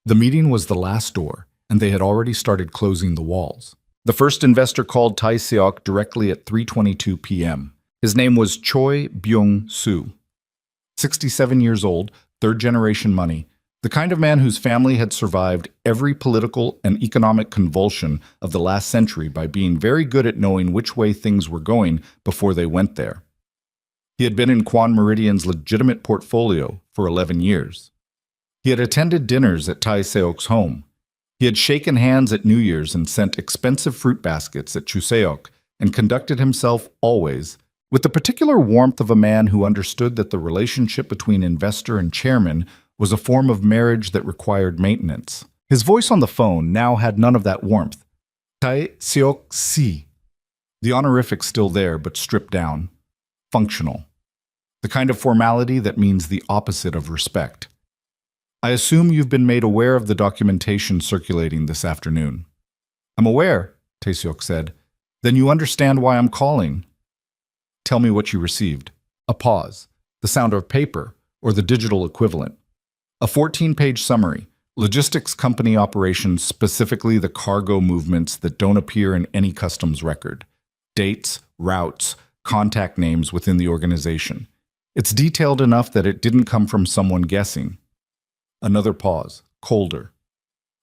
The meeting was the last door, and they had already started closing the walls. The first investor called Tae-seok directly at 3:22 p.m. His name was Choi Byung-soo. 67 years old, third-generation money, the kind of man whose family had survived every political and economic convulsion of the last century by being very good at knowing which way things were going before they went there. He had been in Kwon Meridian's legitimate portfolio for 11 years. He had attended dinners at Tae-seok's home. He had shaken hands at New Year's and sent expensive fruit baskets at Chuseok and conducted himself always with the particular warmth of a man who understood that the relationship between investor and chairman was a form of marriage that required maintenance. His voice on the phone now had none of that warmth. Tae-seok-si. The honorific still there, but stripped down. Functional. The kind of formality that means the opposite of respect. I assume you've been made aware of the documentation circulating this afternoon. I'm aware, Tae-seok said. Then you understand why I'm calling. Tell me what you received. A pause. The sound of paper, or the digital equivalent. A 14-page summary. Logistics company operations, specifically the cargo movements that don't appear in any customs record. Dates, routes, contact names within the organization. It's detailed enough that it didn't come from someone guessing. Another pause, colder.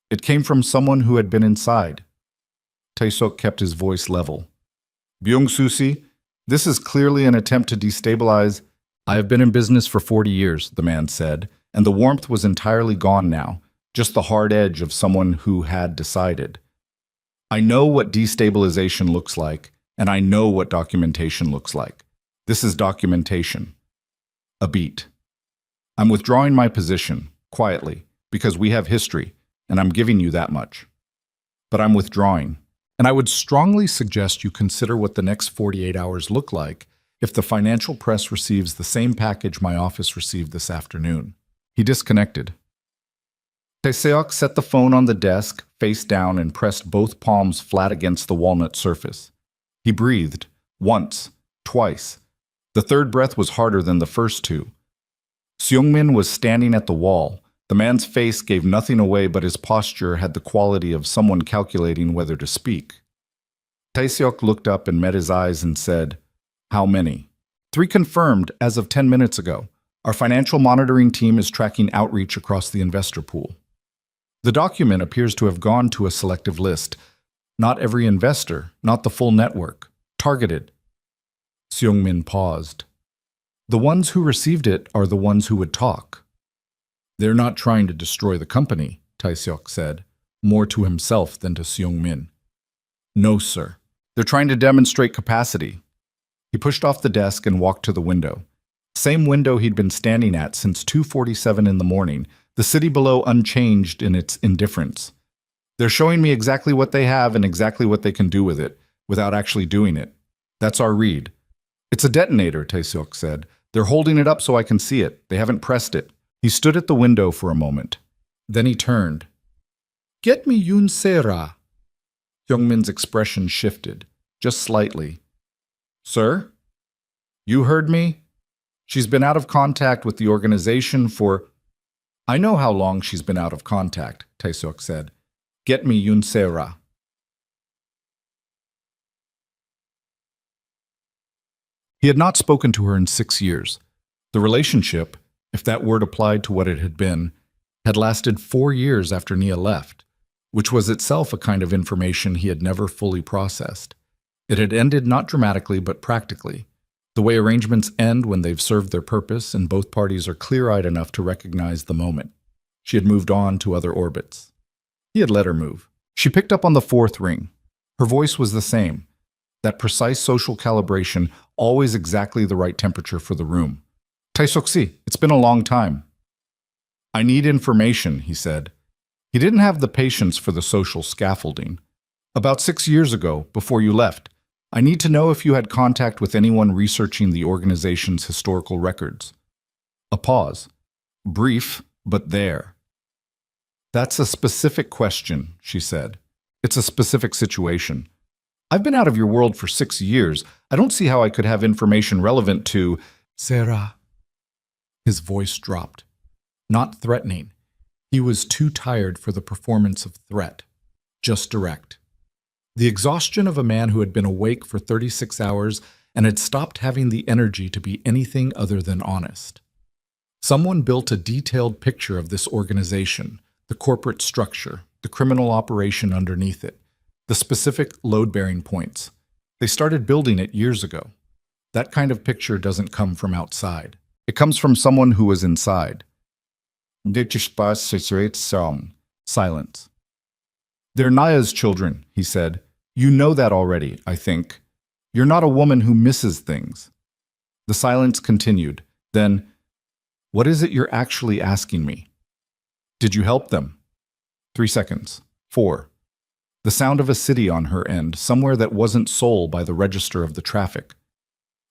It came from someone who had been inside. Tae-seok kept his voice level. Byung-soo, this is clearly an attempt to destabilize. I have been in business for 40 years, the man said, and the warmth was entirely gone now, just the hard edge of someone who had decided. I know what destabilization looks like, and I know what documentation looks like. This is documentation. A beat. I'm withdrawing my position, quietly, because we have history, and I'm giving you that much. But I'm withdrawing, and I would strongly suggest you consider what the next 48 hours look like if the financial press receives the same package my office received this afternoon. He disconnected. Tae-seok set the phone on the desk, face down, and pressed both palms flat against the walnut surface. He breathed, once, twice. The third breath was harder than the first two. Seung-min was standing at the wall. The man's face gave nothing away, but his posture had the quality of someone calculating whether to speak. Tae-seok looked up and met his eyes and said, How many? 3 confirmed as of 10 minutes ago. Our financial monitoring team is tracking outreach across the investor pool. The document appears to have gone to a selective list. Not every investor, not the full network. Targeted. Seung-min paused. The ones who received it are the ones who would talk. They're not trying to destroy the company, Tae-seok said, more to himself than to Seung-min. No, sir. They're trying to demonstrate capacity. He pushed off the desk and walked to the window. Same window he'd been standing at since 2:47 in the morning, the city below unchanged in its indifference. They're showing me exactly what they have and exactly what they can do with it, without actually doing it. That's our read. It's a detonator, Tae-seok said. They're holding it up so I can see it. They haven't pressed it. He stood at the window for a moment. Then he turned. Get me Yoon Se-ra. Hyungmin's expression shifted, just slightly. Sir? You heard me? She's been out of contact with the organization for... I know how long she's been out of contact, Tae-seok said. Get me Yoon Se-ra. He had not spoken to her in 6 years. The relationship, if that word applied to what it had been, had lasted 4 years after Nia left, which was itself a kind of information he had never fully processed. It had ended not dramatically but practically, the way arrangements end when they've served their purpose and both parties are clear-eyed enough to recognize the moment. She had moved on to other orbits. He had let her move. She picked up on the 4th ring. Her voice was the same, that precise social calibration, always exactly the right temperature for the room. Tae-seok-si, it's been a long time. I need information, he said. He didn't have the patience for the social scaffolding. About 6 years ago, before you left, I need to know if you had contact with anyone researching the organization's historical records. A pause. Brief, but there. That's a specific question, she said. It's a specific situation. I've been out of your world for 6 years. I don't see how I could have information relevant to... Sarah. His voice dropped. Not threatening. He was too tired for the performance of threat. Just direct. The exhaustion of a man who had been awake for 36 hours and had stopped having the energy to be anything other than honest. Someone built a detailed picture of this organization, the corporate structure, the criminal operation underneath it, the specific load-bearing points. They started building it years ago. That kind of picture doesn't come from outside. It comes from someone who was inside. Silence. They're Naya's children, he said. You know that already, I think. You're not a woman who misses things. The silence continued. Then, what is it you're actually asking me? Did you help them? 3 seconds. 4. The sound of a city on her end, somewhere that wasn't Seoul by the register of the traffic.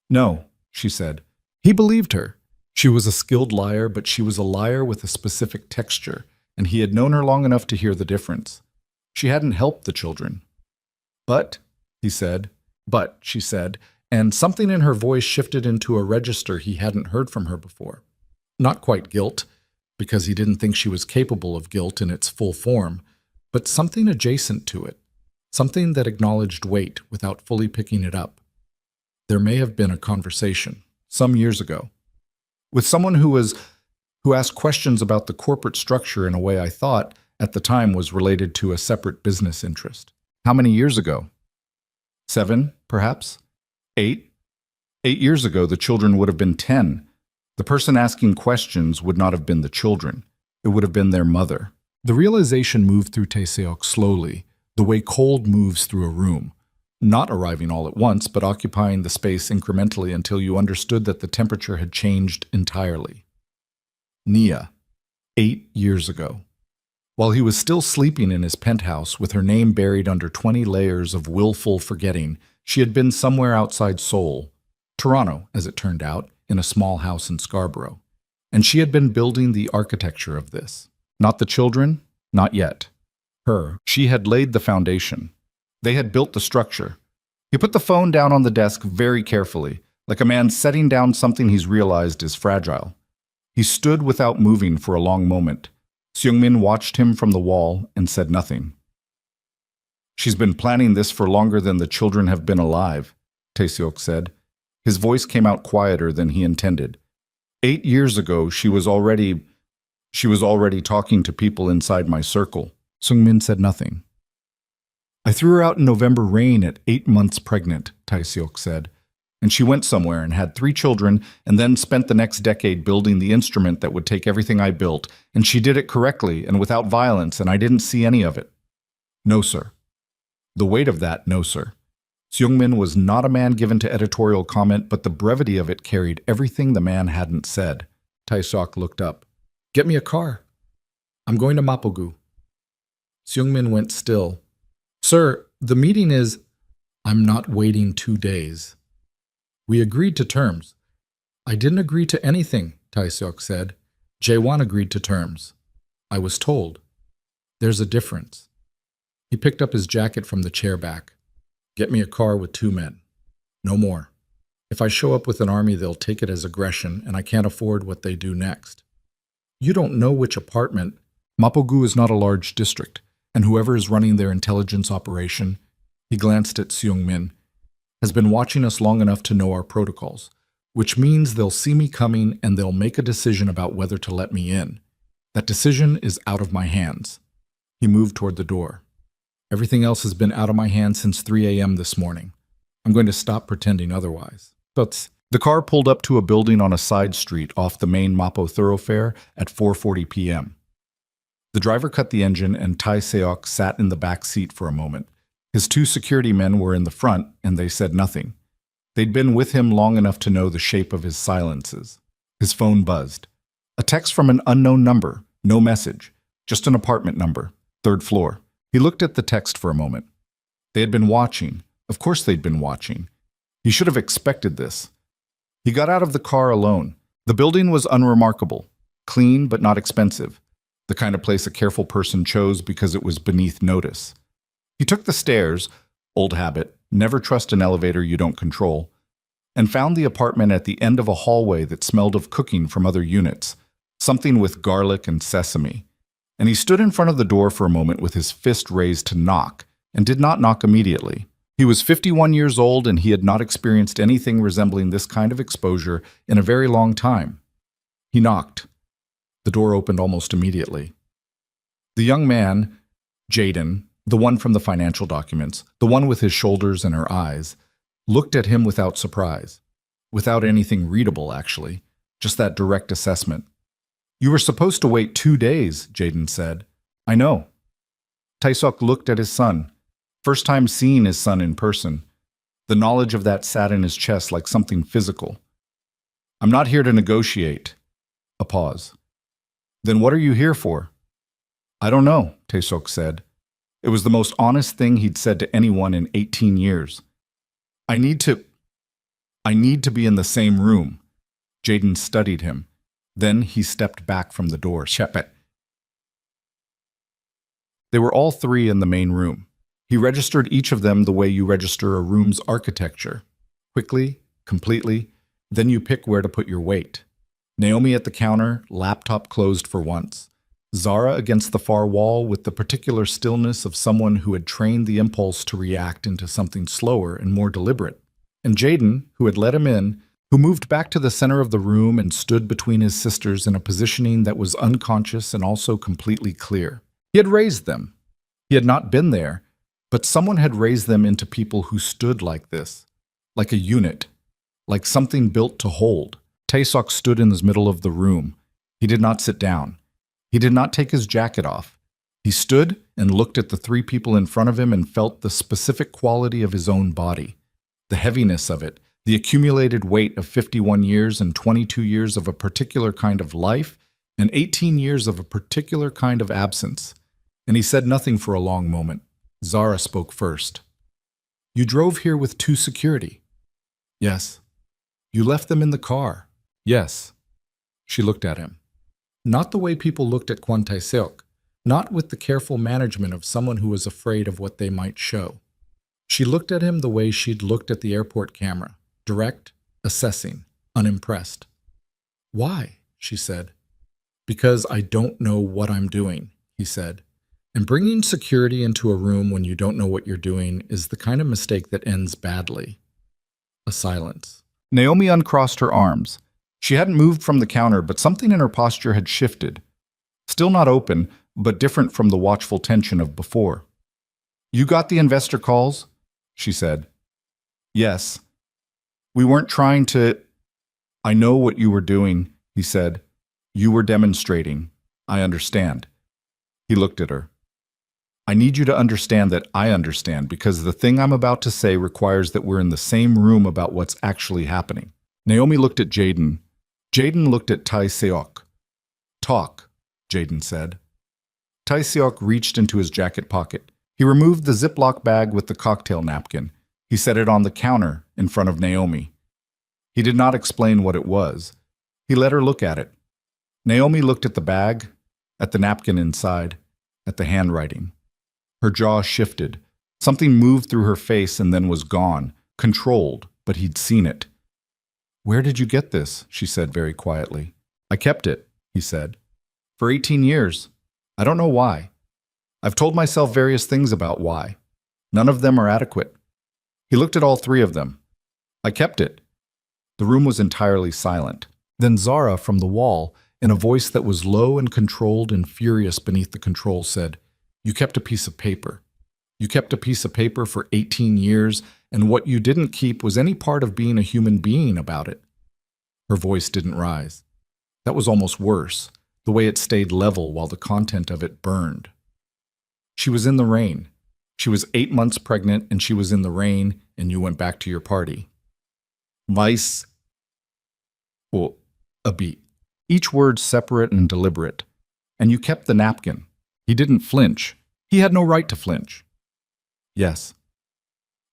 No, she said. He believed her. She was a skilled liar, but she was a liar with a specific texture, and he had known her long enough to hear the difference. She hadn't helped the children. But, he said, she said, and something in her voice shifted into a register he hadn't heard from her before. Not quite guilt, because he didn't think she was capable of guilt in its full form, but something adjacent to it, something that acknowledged weight without fully picking it up. There may have been a conversation, some years ago, with someone who asked questions about the corporate structure in a way I thought, at the time, was related to a separate business interest. How many years ago? 7, perhaps? 8? 8 years ago, the children would have been 10. The person asking questions would not have been the children. It would have been their mother. The realization moved through Tae-seok slowly, the way cold moves through a room, not arriving all at once, but occupying the space incrementally until you understood that the temperature had changed entirely. Nia, 8 years ago. While he was still sleeping in his penthouse with her name buried under 20 layers of willful forgetting, she had been somewhere outside Seoul, Toronto, as it turned out, in a small house in Scarborough. And she had been building the architecture of this. Not the children, not yet. Her. She had laid the foundation. They had built the structure. He put the phone down on the desk very carefully, like a man setting down something he's realized is fragile. He stood without moving for a long moment. Seungmin watched him from the wall and said nothing. She's been planning this for longer than the children have been alive, Tae-seok said. His voice came out quieter than he intended. 8 years ago, she was already talking to people inside my circle. Seungmin said nothing. I threw her out in November rain at 8 months pregnant, Tae-seok said. And she went somewhere and had 3 children and then spent the next decade building the instrument that would take everything I built, and she did it correctly and without violence, and I didn't see any of it. No, sir. The weight of that, no, sir. Seungmin was not a man given to editorial comment, but the brevity of it carried everything the man hadn't said. Tae-seok looked up. Get me a car. I'm going to Mapogu. Seung-min went still. Sir, the meeting is... I'm not waiting 2 days. We agreed to terms. I didn't agree to anything, Tae-seok said. Jae-won agreed to terms. I was told. There's a difference. He picked up his jacket from the chair back. Get me a car with 2 men. No more. If I show up with an army, they'll take it as aggression, and I can't afford what they do next. You don't know which apartment. Mapogu is not a large district, and whoever is running their intelligence operation, he glanced at Seung-min, has been watching us long enough to know our protocols, which means they'll see me coming and they'll make a decision about whether to let me in. That decision is out of my hands. He moved toward the door. Everything else has been out of my hands since 3 a.m. this morning. I'm going to stop pretending otherwise. But the car pulled up to a building on a side street off the main Mapo thoroughfare at 4:40 p.m. The driver cut the engine and Tae-seok sat in the back seat for a moment. His 2 security men were in the front and they said nothing. They'd been with him long enough to know the shape of his silences. His phone buzzed. A text from an unknown number. No message. Just an apartment number. 3rd floor. He looked at the text for a moment. They had been watching. Of course they'd been watching. He should have expected this. He got out of the car alone. The building was unremarkable. Clean but not expensive. The kind of place a careful person chose because it was beneath notice. He took the stairs, old habit, never trust an elevator you don't control, and found the apartment at the end of a hallway that smelled of cooking from other units, something with garlic and sesame. And he stood in front of the door for a moment with his fist raised to knock, and did not knock immediately. He was 51 years old and he had not experienced anything resembling this kind of exposure in a very long time. He knocked. The door opened almost immediately. The young man, Jaden, the one from the financial documents, the one with his shoulders and her eyes, looked at him without surprise. Without anything readable, actually. Just that direct assessment. You were supposed to wait 2 days, Jaden said. I know. Tae-seok looked at his son. First time seeing his son in person. The knowledge of that sat in his chest like something physical. I'm not here to negotiate. A pause. Then what are you here for? I don't know, Tae-seok said. It was the most honest thing he'd said to anyone in 18 years. I need to be in the same room. Jaden studied him. Then he stepped back from the door. Shepet. They were all 3 in the main room. He registered each of them the way you register a room's architecture. Quickly, completely, then you pick where to put your weight. Naomi at the counter, laptop closed for once. Zara against the far wall with the particular stillness of someone who had trained the impulse to react into something slower and more deliberate. And Jaden, who had let him in, who moved back to the center of the room and stood between his sisters in a positioning that was unconscious and also completely clear. He had raised them. He had not been there, but someone had raised them into people who stood like this, like a unit, like something built to hold. Tae-seok stood in the middle of the room. He did not sit down. He did not take his jacket off. He stood and looked at the 3 people in front of him and felt the specific quality of his own body, the heaviness of it, the accumulated weight of 51 years and 22 years of a particular kind of life and 18 years of a particular kind of absence. And he said nothing for a long moment. Zara spoke first. You drove here with 2 security. Yes. You left them in the car. Yes. She looked at him. Not the way people looked at Kwon Tae-seok, not with the careful management of someone who was afraid of what they might show. She looked at him the way she'd looked at the airport camera, direct, assessing, unimpressed. Why? She said. Because I don't know what I'm doing, he said. And bringing security into a room when you don't know what you're doing is the kind of mistake that ends badly. A silence. Naomi uncrossed her arms. She hadn't moved from the counter, but something in her posture had shifted. Still not open, but different from the watchful tension of before. You got the investor calls? She said. Yes. We weren't trying to... I know what you were doing, he said. You were demonstrating. I understand. He looked at her. I need you to understand that I understand, because the thing I'm about to say requires that we're in the same room about what's actually happening. Naomi looked at Jaden. Jaden looked at Tae-seok. Talk, Jaden said. Tae-seok reached into his jacket pocket. He removed the Ziploc bag with the cocktail napkin. He set it on the counter in front of Naomi. He did not explain what it was. He let her look at it. Naomi looked at the bag, at the napkin inside, at the handwriting. Her jaw shifted. Something moved through her face and then was gone, controlled, but he'd seen it. "Where did you get this?" she said very quietly. "I kept it," he said. "For 18 years. I don't know why. I've told myself various things about why. None of them are adequate." He looked at all three of them. "I kept it." The room was entirely silent. Then Zara, from the wall, in a voice that was low and controlled and furious beneath the control, said, "You kept a piece of paper. You kept a piece of paper for 18 years, and what you didn't keep was any part of being a human being about it." Her voice didn't rise. That was almost worse, the way it stayed level while the content of it burned. She was in the rain. She was 8 months pregnant, and she was in the rain, and you went back to your party. Vice. Well, a beat. Each word separate and deliberate. And you kept the napkin. He didn't flinch. He had no right to flinch. "Yes."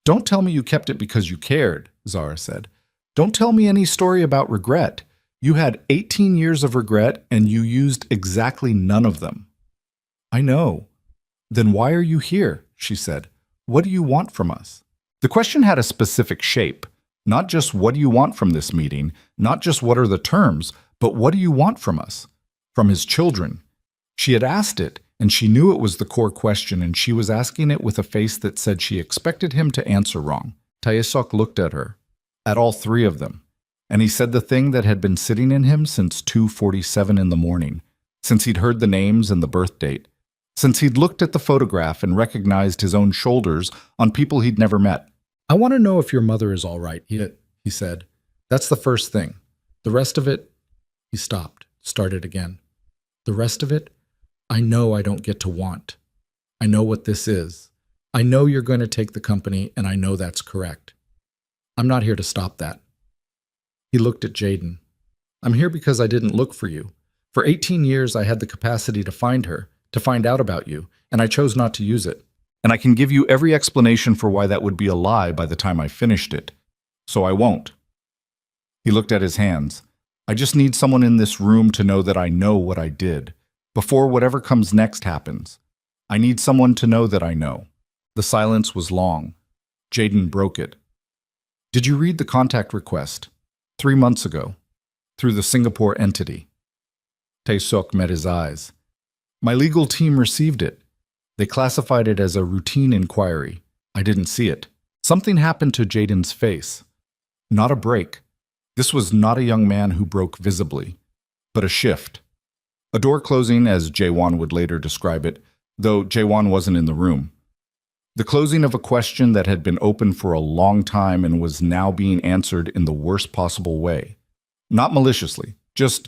"Don't tell me you kept it because you cared," Zara said. "Don't tell me any story about regret. You had 18 years of regret, and you used exactly none of them." "I know." "Then why are you here?" she said. "What do you want from us?" The question had a specific shape. Not just what do you want from this meeting, not just what are the terms, but what do you want from us? From his children. She had asked it, and she knew it was the core question, and she was asking it with a face that said she expected him to answer wrong. Tae-seok looked at her, at all three of them, and he said the thing that had been sitting in him since 2:47 in the morning, since he'd heard the names and the birth date, since he'd looked at the photograph and recognized his own shoulders on people he'd never met. "I want to know if your mother is all right," he said. "That's the first thing. The rest of it—" He stopped, started again. "The rest of it, I know I don't get to want. I know what this is. I know you're going to take the company, and I know that's correct. I'm not here to stop that." He looked at Jaden. "I'm here because I didn't look for you. For 18 years, I had the capacity to find her, to find out about you, and I chose not to use it. And I can give you every explanation for why that would be a lie by the time I finished it. So I won't." He looked at his hands. "I just need someone in this room to know that I know what I did, before whatever comes next happens. I need someone to know that I know." The silence was long. Jaden broke it. "Did you read the contact request? 3 months ago, through the Singapore entity?" Tae-seok met his eyes. "My legal team received it. They classified it as a routine inquiry. I didn't see it." Something happened to Jaden's face. Not a break. This was not a young man who broke visibly, but a shift. A door closing, as Jaewon would later describe it, though Jaewon wasn't in the room. The closing of a question that had been open for a long time and was now being answered in the worst possible way. Not maliciously, just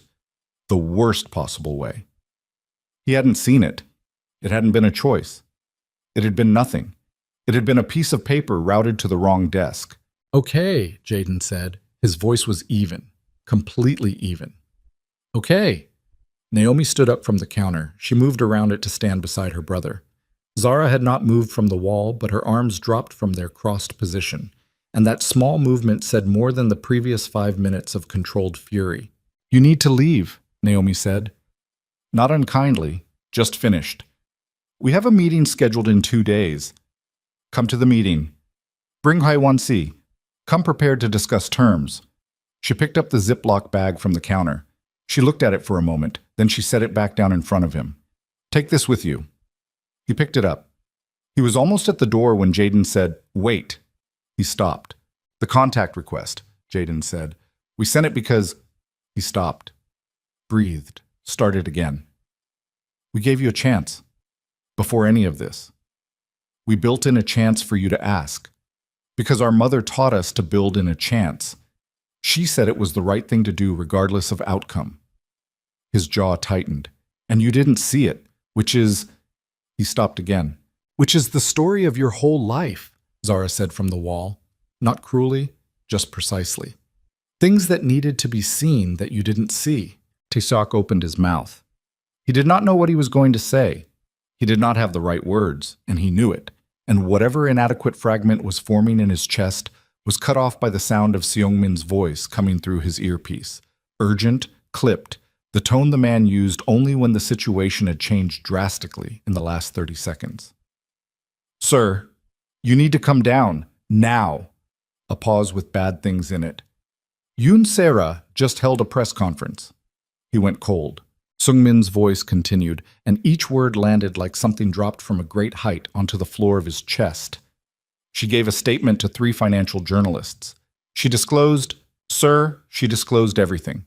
the worst possible way. He hadn't seen it. It hadn't been a choice. It had been nothing. It had been a piece of paper routed to the wrong desk. "Okay," Jaden said. His voice was even, completely even. "Okay." Naomi stood up from the counter. She moved around it to stand beside her brother. Zara had not moved from the wall, but her arms dropped from their crossed position, and that small movement said more than the previous 5 minutes of controlled fury. "You need to leave," Naomi said. Not unkindly, just finished. "We have a meeting scheduled in 2 days. Come to the meeting. Bring Haiwan-si. Come prepared to discuss terms." She picked up the Ziploc bag from the counter. She looked at it for a moment, then she set it back down in front of him. "Take this with you." He picked it up. He was almost at the door when Jaden said, "Wait." He stopped. "The contact request," Jaden said. "We sent it because—" He stopped, breathed, started again. "We gave you a chance. Before any of this. We built in a chance for you to ask. Because our mother taught us to build in a chance. She said it was the right thing to do regardless of outcome." His jaw tightened. "And you didn't see it, which is—" He stopped again. "Which is the story of your whole life," Zara said from the wall. Not cruelly, just precisely. "Things that needed to be seen that you didn't see." Tae-seok opened his mouth. He did not know what he was going to say. He did not have the right words, and he knew it, and whatever inadequate fragment was forming in his chest was cut off by the sound of Seung-min's voice coming through his earpiece. Urgent, clipped, the tone the man used only when the situation had changed drastically in the last 30 seconds. "Sir, you need to come down, now." A pause with bad things in it. "Yoon Sera just held a press conference." He went cold. Seung-min's voice continued, and each word landed like something dropped from a great height onto the floor of his chest. She gave a statement to 3 financial journalists. She disclosed everything.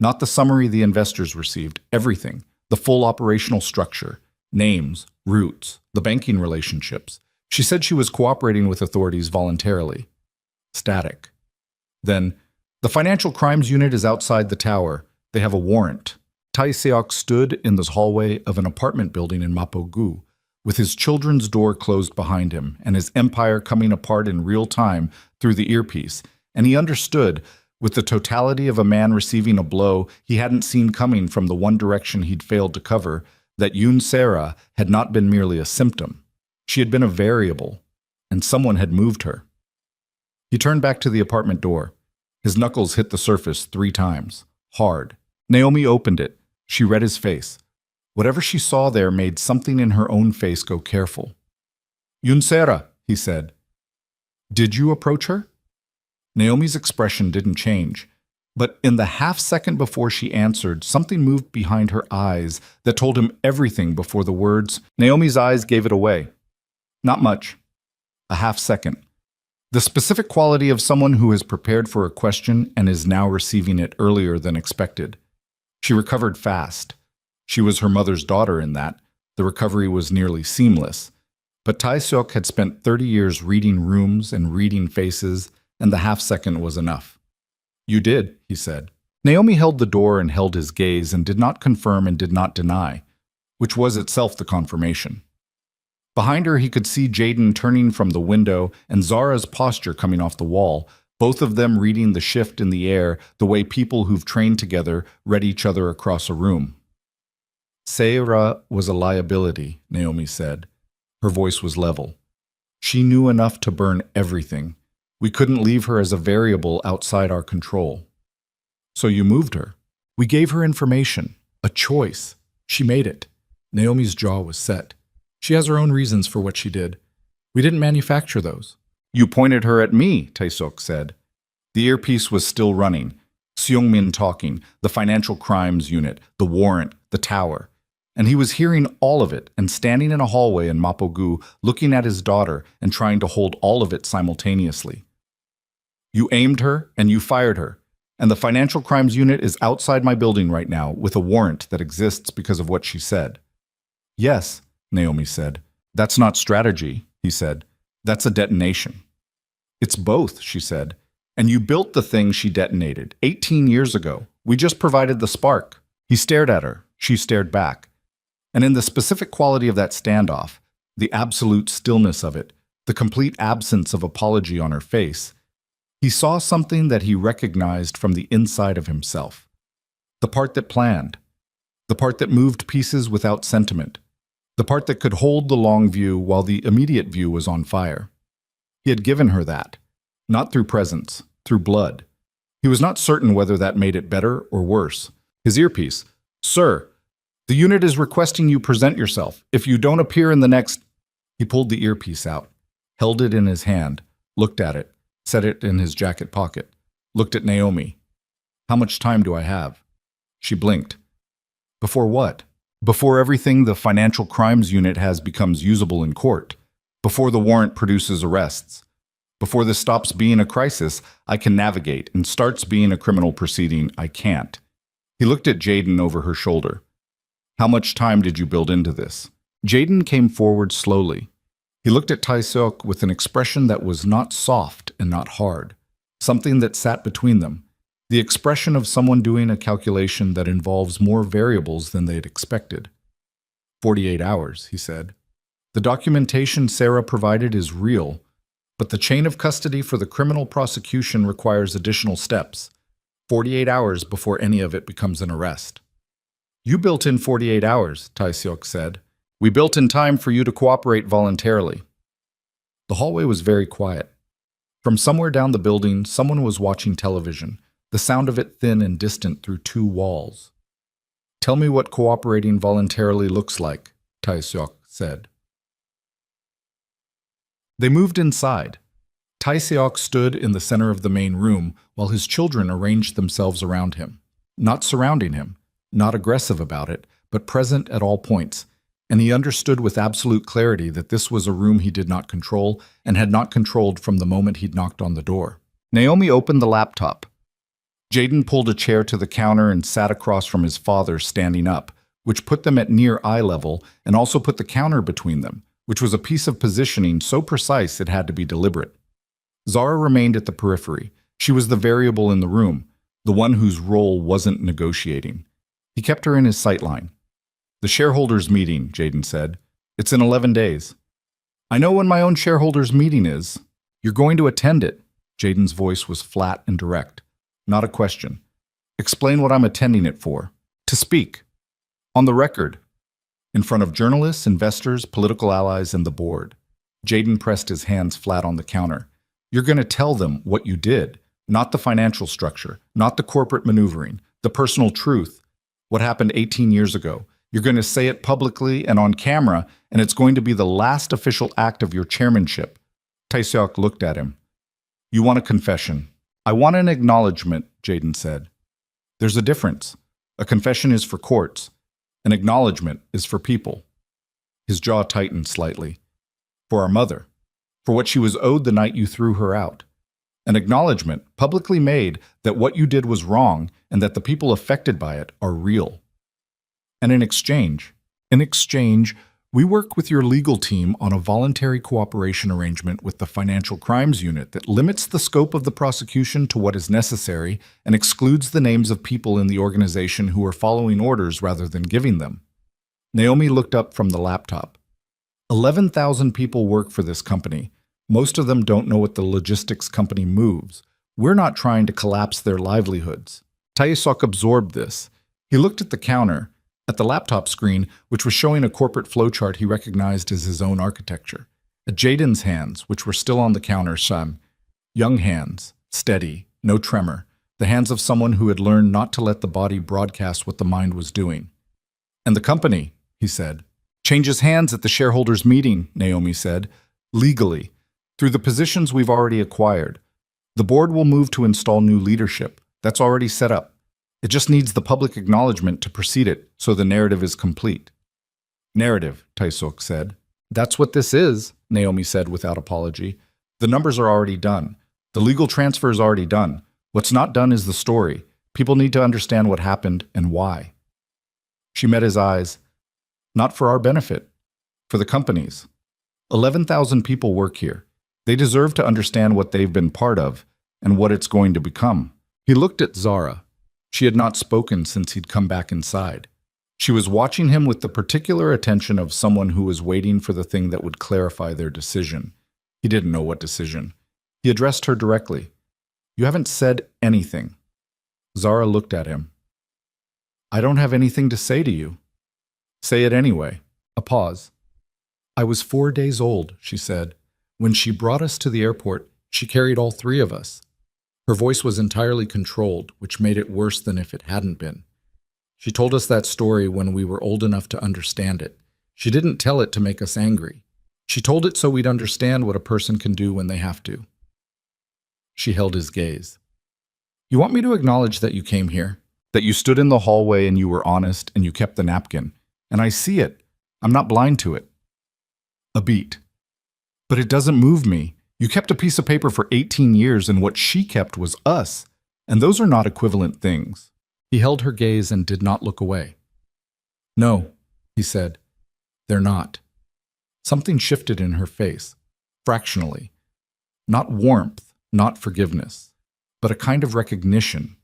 Not the summary the investors received, everything. The full operational structure, names, routes, the banking relationships. She said she was cooperating with authorities voluntarily. Static. Then, "The financial crimes unit is outside the tower. They have a warrant." Tai Seok stood in the hallway of an apartment building in Mapo-gu, with his children's door closed behind him and his empire coming apart in real time through the earpiece, and he understood, with the totality of a man receiving a blow he hadn't seen coming from the one direction he'd failed to cover, that Yoon Sera had not been merely a symptom. She had been a variable, and someone had moved her. He turned back to the apartment door. His knuckles hit the surface 3 times, hard. Naomi opened it. She read his face. Whatever she saw there made something in her own face go careful. "Yoon Sera," he said. "Did you approach her?" Naomi's expression didn't change, but in the half-second before she answered, something moved behind her eyes that told him everything before the words. Naomi's eyes gave it away. Not much. A half-second. The specific quality of someone who has prepared for a question and is now receiving it earlier than expected. She recovered fast. She was her mother's daughter in that. The recovery was nearly seamless. But Tai Seok had spent 30 years reading rooms and reading faces, and the half-second was enough. "You did," he said. Naomi held the door and held his gaze and did not confirm and did not deny, which was itself the confirmation. Behind her he could see Jaden turning from the window and Zara's posture coming off the wall, both of them reading the shift in the air the way people who've trained together read each other across a room. "Sera was a liability," Naomi said. Her voice was level. "She knew enough to burn everything. We couldn't leave her as a variable outside our control." "So you moved her." "We gave her information, a choice. She made it." Naomi's jaw was set. "She has her own reasons for what she did. We didn't manufacture those." "You pointed her at me," Tae-sok said. The earpiece was still running. Seung-min talking, the financial crimes unit, the warrant, the tower. And he was hearing all of it and standing in a hallway in Mapo-gu, looking at his daughter and trying to hold all of it simultaneously. "You aimed her and you fired her. And the financial crimes unit is outside my building right now with a warrant that exists because of what she said." "Yes," Naomi said. "That's not strategy," he said. "That's a detonation." "It's both," she said. "And you built the thing she detonated 18 years ago. We just provided the spark." He stared at her. She stared back. And in the specific quality of that standoff, the absolute stillness of it, the complete absence of apology on her face, he saw something that he recognized from the inside of himself. The part that planned. The part that moved pieces without sentiment. The part that could hold the long view while the immediate view was on fire. He had given her that. Not through presence, through blood. He was not certain whether that made it better or worse. His earpiece. "Sir, the unit is requesting you present yourself. If you don't appear in the next..." He pulled the earpiece out, held it in his hand, looked at it, set it in his jacket pocket, looked at Naomi. "How much time do I have?" She blinked. "Before what?" "Before everything the financial crimes unit has becomes usable in court. Before the warrant produces arrests. Before this stops being a crisis, I can navigate, and starts being a criminal proceeding, I can't." He looked at Jaden over her shoulder. "How much time did you build into this?" Jaden came forward slowly. He looked at Tae-seok with an expression that was not soft and not hard, something that sat between them, the expression of someone doing a calculation that involves more variables than they'd expected. 48 hours, he said. "The documentation Sarah provided is real, but the chain of custody for the criminal prosecution requires additional steps. 48 hours before any of it becomes an arrest." "You built in 48 hours, Tae-seok said. We built in time for you to cooperate voluntarily. The hallway was very quiet. From somewhere down the building, someone was watching television, the sound of it thin and distant through two walls. Tell me what cooperating voluntarily looks like, Tae-seok said. They moved inside. Tae-seok stood in the center of the main room while his children arranged themselves around him, not surrounding him, not aggressive about it, but present at all points, and he understood with absolute clarity that this was a room he did not control and had not controlled from the moment he'd knocked on the door. Naomi opened the laptop. Jaden pulled a chair to the counter and sat across from his father, standing up, which put them at near eye level and also put the counter between them, which was a piece of positioning so precise it had to be deliberate. Zara remained at the periphery. She was the variable in the room, the one whose role wasn't negotiating. He kept her in his sightline. The shareholders' meeting, Jaden said. It's in 11 days. I know when my own shareholders' meeting is. You're going to attend it. Jaden's voice was flat and direct. Not a question. Explain what I'm attending it for. To speak. On the record. In front of journalists, investors, political allies, and the board. Jaden pressed his hands flat on the counter. You're going to tell them what you did, not the financial structure, not the corporate maneuvering, the personal truth, what happened 18 years ago. You're going to say it publicly and on camera, and it's going to be the last official act of your chairmanship. Tae-seok looked at him. You want a confession. I want an acknowledgement, Jaden said. There's a difference. A confession is for courts. An acknowledgement is for people. His jaw tightened slightly. For our mother. For what she was owed the night you threw her out. An acknowledgement, publicly made, that what you did was wrong and that the people affected by it are real. And in exchange, we work with your legal team on a voluntary cooperation arrangement with the Financial Crimes Unit that limits the scope of the prosecution to what is necessary and excludes the names of people in the organization who are following orders rather than giving them. Naomi looked up from the laptop. 11,000 people work for this company. Most of them don't know what the logistics company moves. We're not trying to collapse their livelihoods. Tae-seok absorbed this. He looked at the counter, at the laptop screen, which was showing a corporate flowchart he recognized as his own architecture. At Jaden's hands, which were still on the counter, young hands, steady, no tremor, the hands of someone who had learned not to let the body broadcast what the mind was doing. And the company, he said, changes hands at the shareholders' meeting, Naomi said, legally, through the positions we've already acquired. The board will move to install new leadership. That's already set up. It just needs the public acknowledgement to precede it, so the narrative is complete. Narrative, Tae-seok said. That's what this is, Naomi said without apology. The numbers are already done. The legal transfer is already done. What's not done is the story. People need to understand what happened and why. She met his eyes. Not for our benefit. For the company's. 11,000 people work here. They deserve to understand what they've been part of and what it's going to become. He looked at Zara. She had not spoken since he'd come back inside. She was watching him with the particular attention of someone who was waiting for the thing that would clarify their decision. He didn't know what decision. He addressed her directly. You haven't said anything. Zara looked at him. I don't have anything to say to you. Say it anyway. A pause. I was 4 days old, she said. When she brought us to the airport, she carried all three of us. Her voice was entirely controlled, which made it worse than if it hadn't been. She told us that story when we were old enough to understand it. She didn't tell it to make us angry. She told it so we'd understand what a person can do when they have to. She held his gaze. You want me to acknowledge that you came here? That you stood in the hallway and you were honest and you kept the napkin? And I see it. I'm not blind to it. A beat. But it doesn't move me. You kept a piece of paper for 18 years and what she kept was us. And those are not equivalent things. He held her gaze and did not look away. No, he said. They're not. Something shifted in her face, fractionally. Not warmth, not forgiveness, but a kind of recognition,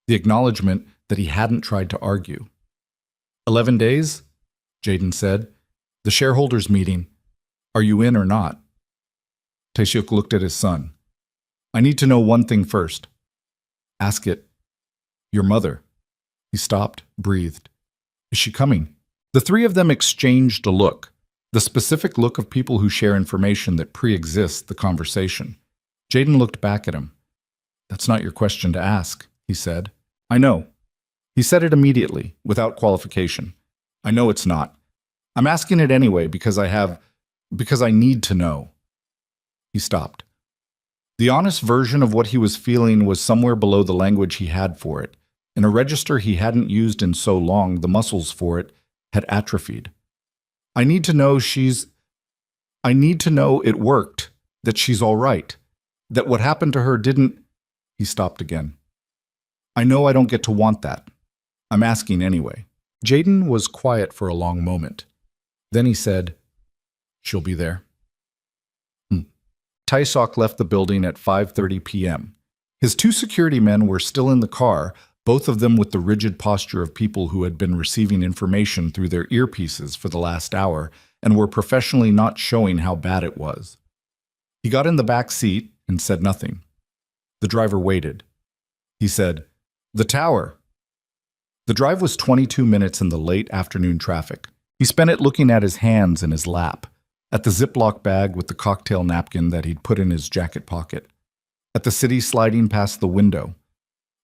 the acknowledgement that he hadn't tried to argue. 11 days? Jaden said. The shareholders' meeting. Are you in or not? Tae-seok looked at his son. I need to know one thing first. Ask it. Your mother. He stopped, breathed. Is she coming? The three of them exchanged a look, the specific look of people who share information that pre-exists the conversation. Jaden looked back at him. "That's not your question to ask," he said. "I know." He said it immediately, without qualification. "I know it's not. I'm asking it anyway because I need to know." He stopped. The honest version of what he was feeling was somewhere below the language he had for it. In a register he hadn't used in so long, the muscles for it had atrophied. I need to know it worked, that she's all right, that what happened to her didn't." He stopped again. "I know I don't get to want that. I'm asking anyway." Jaden was quiet for a long moment. Then he said, "She'll be there." Taesok left the building at 5:30 p.m. His two security men were still in the car, both of them with the rigid posture of people who had been receiving information through their earpieces for the last hour and were professionally not showing how bad it was. He got in the back seat and said nothing. The driver waited. He said, "The tower." The drive was 22 minutes in the late afternoon traffic. He spent it looking at his hands in his lap, at the Ziploc bag with the cocktail napkin that he'd put in his jacket pocket, at the city sliding past the window,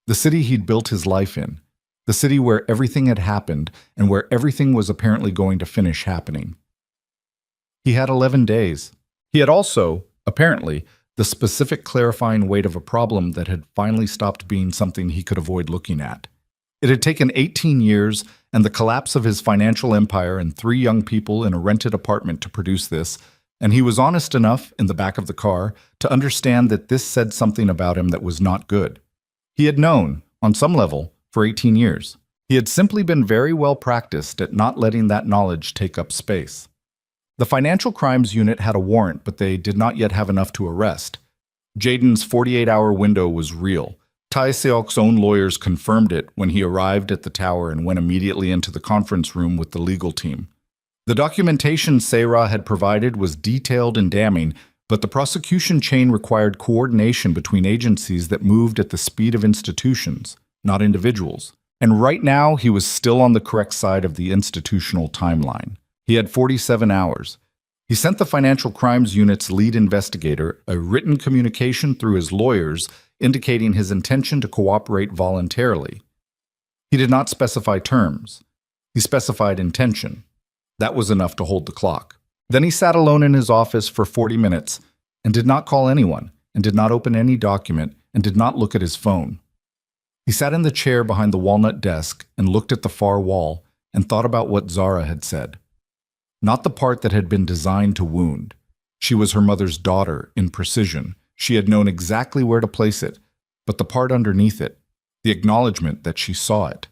the city he'd built his life in, the city where everything had happened and where everything was apparently going to finish happening. He had 11 days. He had also, apparently, the specific clarifying weight of a problem that had finally stopped being something he could avoid looking at. It had taken 18 years and the collapse of his financial empire and 3 young people in a rented apartment to produce this, and he was honest enough, in the back of the car, to understand that this said something about him that was not good. He had known, on some level, for 18 years. He had simply been very well practiced at not letting that knowledge take up space. The Financial Crimes Unit had a warrant, but they did not yet have enough to arrest. Jaden's 48-hour window was real. Tae-seok's own lawyers confirmed it when he arrived at the tower and went immediately into the conference room with the legal team. The documentation Se-ra had provided was detailed and damning, but the prosecution chain required coordination between agencies that moved at the speed of institutions, not individuals. And right now, he was still on the correct side of the institutional timeline. He had 47 hours. He sent the Financial Crimes Unit's lead investigator a written communication through his lawyers indicating his intention to cooperate voluntarily. He did not specify terms. He specified intention. That was enough to hold the clock. Then he sat alone in his office for 40 minutes and did not call anyone, and did not open any document, and did not look at his phone. He sat in the chair behind the walnut desk and looked at the far wall and thought about what Zara had said. Not the part that had been designed to wound. She was her mother's daughter in precision. She had known exactly where to place it, but the part underneath it, the acknowledgement that she saw it,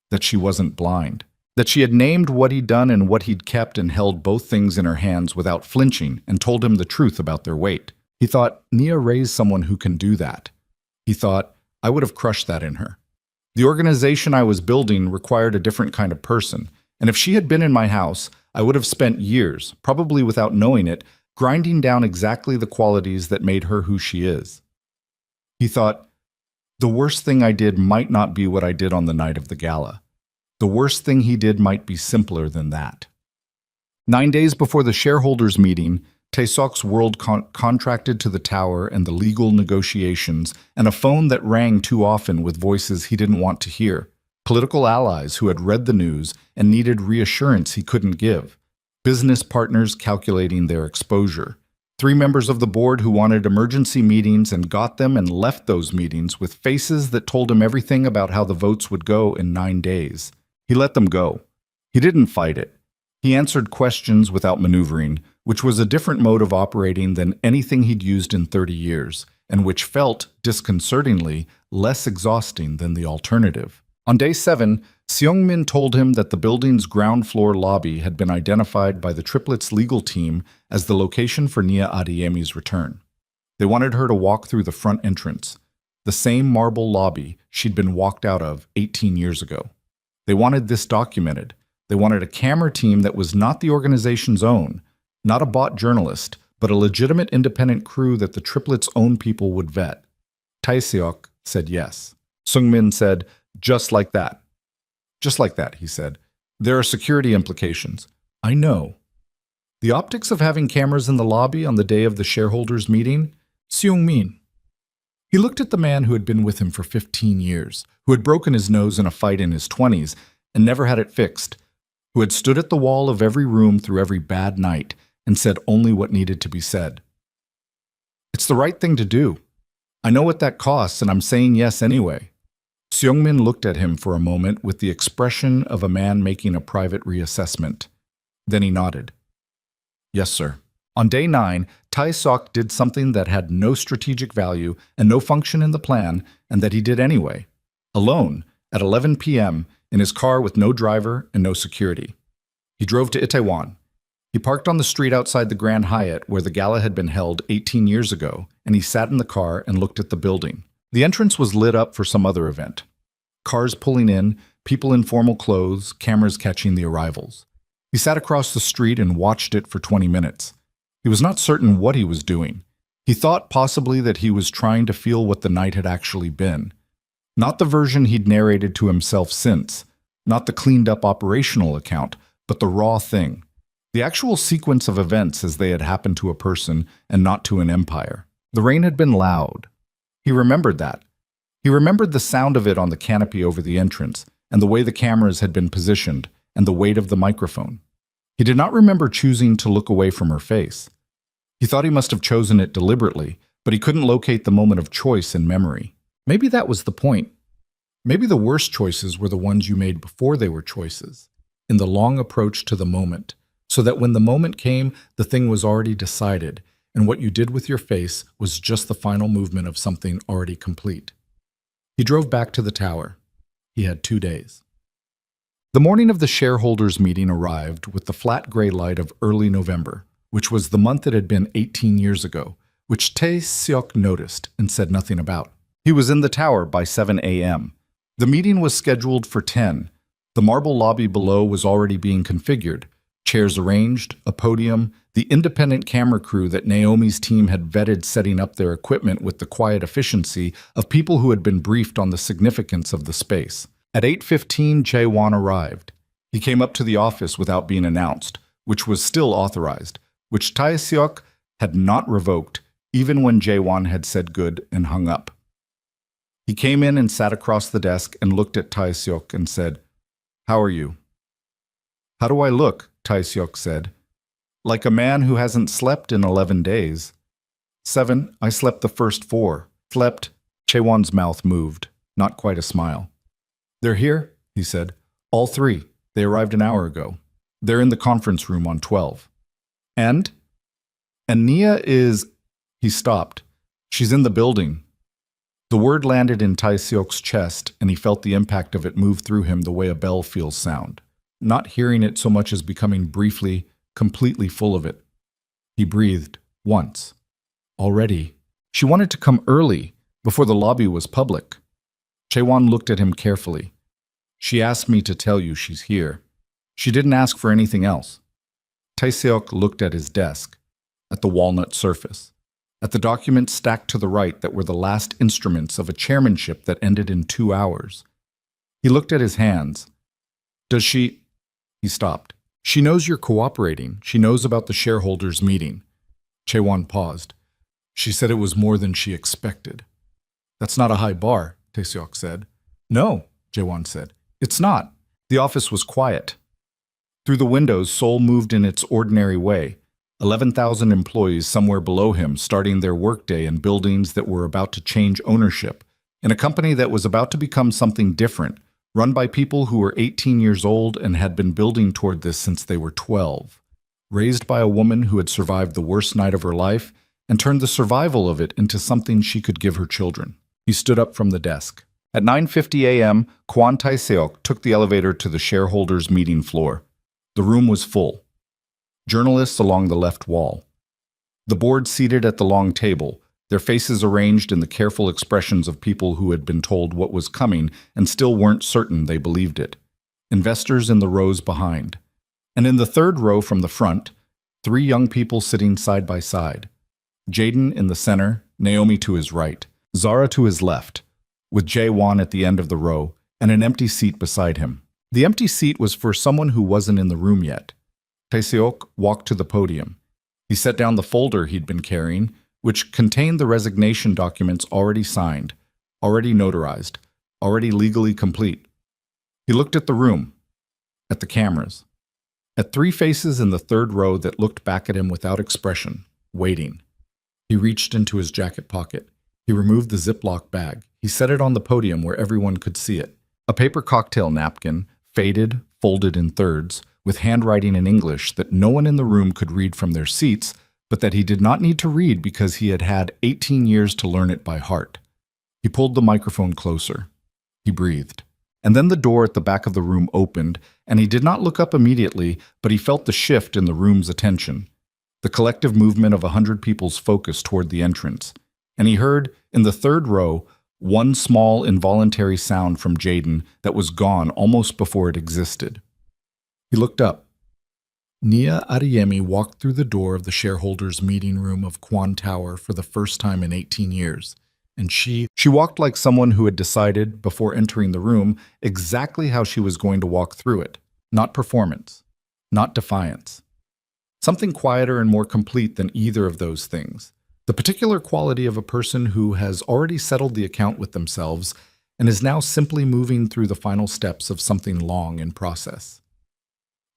that she wasn't blind, that she had named what he'd done and what he'd kept and held both things in her hands without flinching and told him the truth about their weight. He thought, Nia raised someone who can do that. He thought, I would have crushed that in her. The organization I was building required a different kind of person, and if she had been in my house, I would have spent years, probably without knowing it, grinding down exactly the qualities that made her who she is. He thought, the worst thing I did might not be what I did on the night of the gala. The worst thing he did might be simpler than that. 9 days before the shareholders' meeting, Taesok's world contracted to the tower and the legal negotiations, and a phone that rang too often with voices he didn't want to hear. Political allies who had read the news and needed reassurance he couldn't give. Business partners calculating their exposure. 3 members of the board who wanted emergency meetings and got them and left those meetings with faces that told him everything about how the votes would go in 9 days. He let them go. He didn't fight it. He answered questions without maneuvering, which was a different mode of operating than anything he'd used in 30 years, and which felt, disconcertingly, less exhausting than the alternative. On day 7, Seung-min told him that the building's ground floor lobby had been identified by the triplets' legal team as the location for Nia Adeyemi's return. They wanted her to walk through the front entrance, the same marble lobby she'd been walked out of 18 years ago. They wanted this documented. They wanted a camera team that was not the organization's own, not a bought journalist, but a legitimate independent crew that the triplets' own people would vet. Tae-seok said yes. Seung-min said, just like that. Just like that, he said. There are security implications. I know. The optics of having cameras in the lobby on the day of the shareholders' meeting? Seung-min. He looked at the man who had been with him for 15 years, who had broken his nose in a fight in his 20s and never had it fixed, who had stood at the wall of every room through every bad night and said only what needed to be said. It's the right thing to do. I know what that costs, and I'm saying yes anyway. Seung-min looked at him for a moment with the expression of a man making a private reassessment. Then he nodded. Yes, sir. On day 9, Tae-seok did something that had no strategic value and no function in the plan, and that he did anyway. Alone, at 11 p.m., in his car with no driver and no security. He drove to Itaewon. He parked on the street outside the Grand Hyatt where the gala had been held 18 years ago, and he sat in the car and looked at the building. The entrance was lit up for some other event. Cars pulling in, people in formal clothes, cameras catching the arrivals. He sat across the street and watched it for 20 minutes. He was not certain what he was doing. He thought possibly that he was trying to feel what the night had actually been. Not the version he'd narrated to himself since, not the cleaned-up operational account, but the raw thing. The actual sequence of events as they had happened to a person and not to an empire. The rain had been loud. He remembered that. He remembered the sound of it on the canopy over the entrance, and the way the cameras had been positioned, and the weight of the microphone. He did not remember choosing to look away from her face. He thought he must have chosen it deliberately, but he couldn't locate the moment of choice in memory. Maybe that was the point. Maybe the worst choices were the ones you made before they were choices, in the long approach to the moment, so that when the moment came, the thing was already decided, and what you did with your face was just the final movement of something already complete. He drove back to the tower. He had 2 days. The morning of the shareholders' meeting arrived with the flat gray light of early November, which was the month it had been 18 years ago, which Tae-seok noticed and said nothing about. He was in the tower by 7 a.m. The meeting was scheduled for 10. The marble lobby below was already being configured, chairs arranged, a podium, the independent camera crew that Naomi's team had vetted setting up their equipment with the quiet efficiency of people who had been briefed on the significance of the space. At 8:15, Jae-won arrived. He came up to the office without being announced, which was still authorized, which Tae-seok had not revoked, even when Jae-won had said good and hung up. He came in and sat across the desk and looked at Tae-seok and said, "How are you?" "How do I look?" Tae-seok said. "Like a man who hasn't slept in 11 days. 7, I slept the first 4. Slept." Jae-won's mouth moved, not quite a smile. "They're here," he said. "All 3. They arrived an hour ago. They're in the conference room on 12. And Nia is..." He stopped. "She's in the building." The word landed in Tae-seok's chest, and he felt the impact of it move through him the way a bell feels sound, not hearing it so much as becoming briefly, completely full of it. He breathed once. Already. She wanted to come early, before the lobby was public. Jae-won looked at him carefully. "She asked me to tell you she's here. She didn't ask for anything else." Tae-seok looked at his desk, at the walnut surface, at the documents stacked to the right that were the last instruments of a chairmanship that ended in 2 hours. He looked at his hands. "Does she..." He stopped. "She knows you're cooperating. She knows about the shareholders' meeting." Jae-won paused. "She said it was more than she expected." "That's not a high bar," Tae-seok said. "No," Jae-won said. "It's not." The office was quiet. Through the windows, Seoul moved in its ordinary way. 11,000 employees somewhere below him starting their workday in buildings that were about to change ownership, in a company that was about to become something different, run by people who were 18 years old and had been building toward this since they were 12, raised by a woman who had survived the worst night of her life and turned the survival of it into something she could give her children. He stood up from the desk. At 9:50 a.m., Kwon Tae-seok took the elevator to the shareholders' meeting floor. The room was full. Journalists along the left wall. The board seated at the long table, their faces arranged in the careful expressions of people who had been told what was coming and still weren't certain they believed it. Investors in the rows behind. And in the third row from the front, 3 young people sitting side by side. Jaden in the center, Naomi to his right, Zara to his left, with Jae-won at the end of the row and an empty seat beside him. The empty seat was for someone who wasn't in the room yet. Tae-seok walked to the podium. He set down the folder he'd been carrying, which contained the resignation documents already signed, already notarized, already legally complete. He looked at the room, at the cameras, at three faces in the third row that looked back at him without expression, waiting. He reached into his jacket pocket. He removed the Ziploc bag. He set it on the podium where everyone could see it. A paper cocktail napkin, faded, folded in thirds, with handwriting in English that no one in the room could read from their seats, but that he did not need to read because he had had 18 years to learn it by heart. He pulled the microphone closer. He breathed. And then the door at the back of the room opened, and he did not look up immediately, but he felt the shift in the room's attention, the collective movement of 100 people's focus toward the entrance. And he heard, in the third row, one small involuntary sound from Jaden that was gone almost before it existed. He looked up. Nia Adeyemi walked through the door of the shareholders' meeting room of Kwan Tower for the first time in 18 years. And she walked like someone who had decided, before entering the room, exactly how she was going to walk through it. Not performance, not defiance. Something quieter and more complete than either of those things. The particular quality of a person who has already settled the account with themselves and is now simply moving through the final steps of something long in process.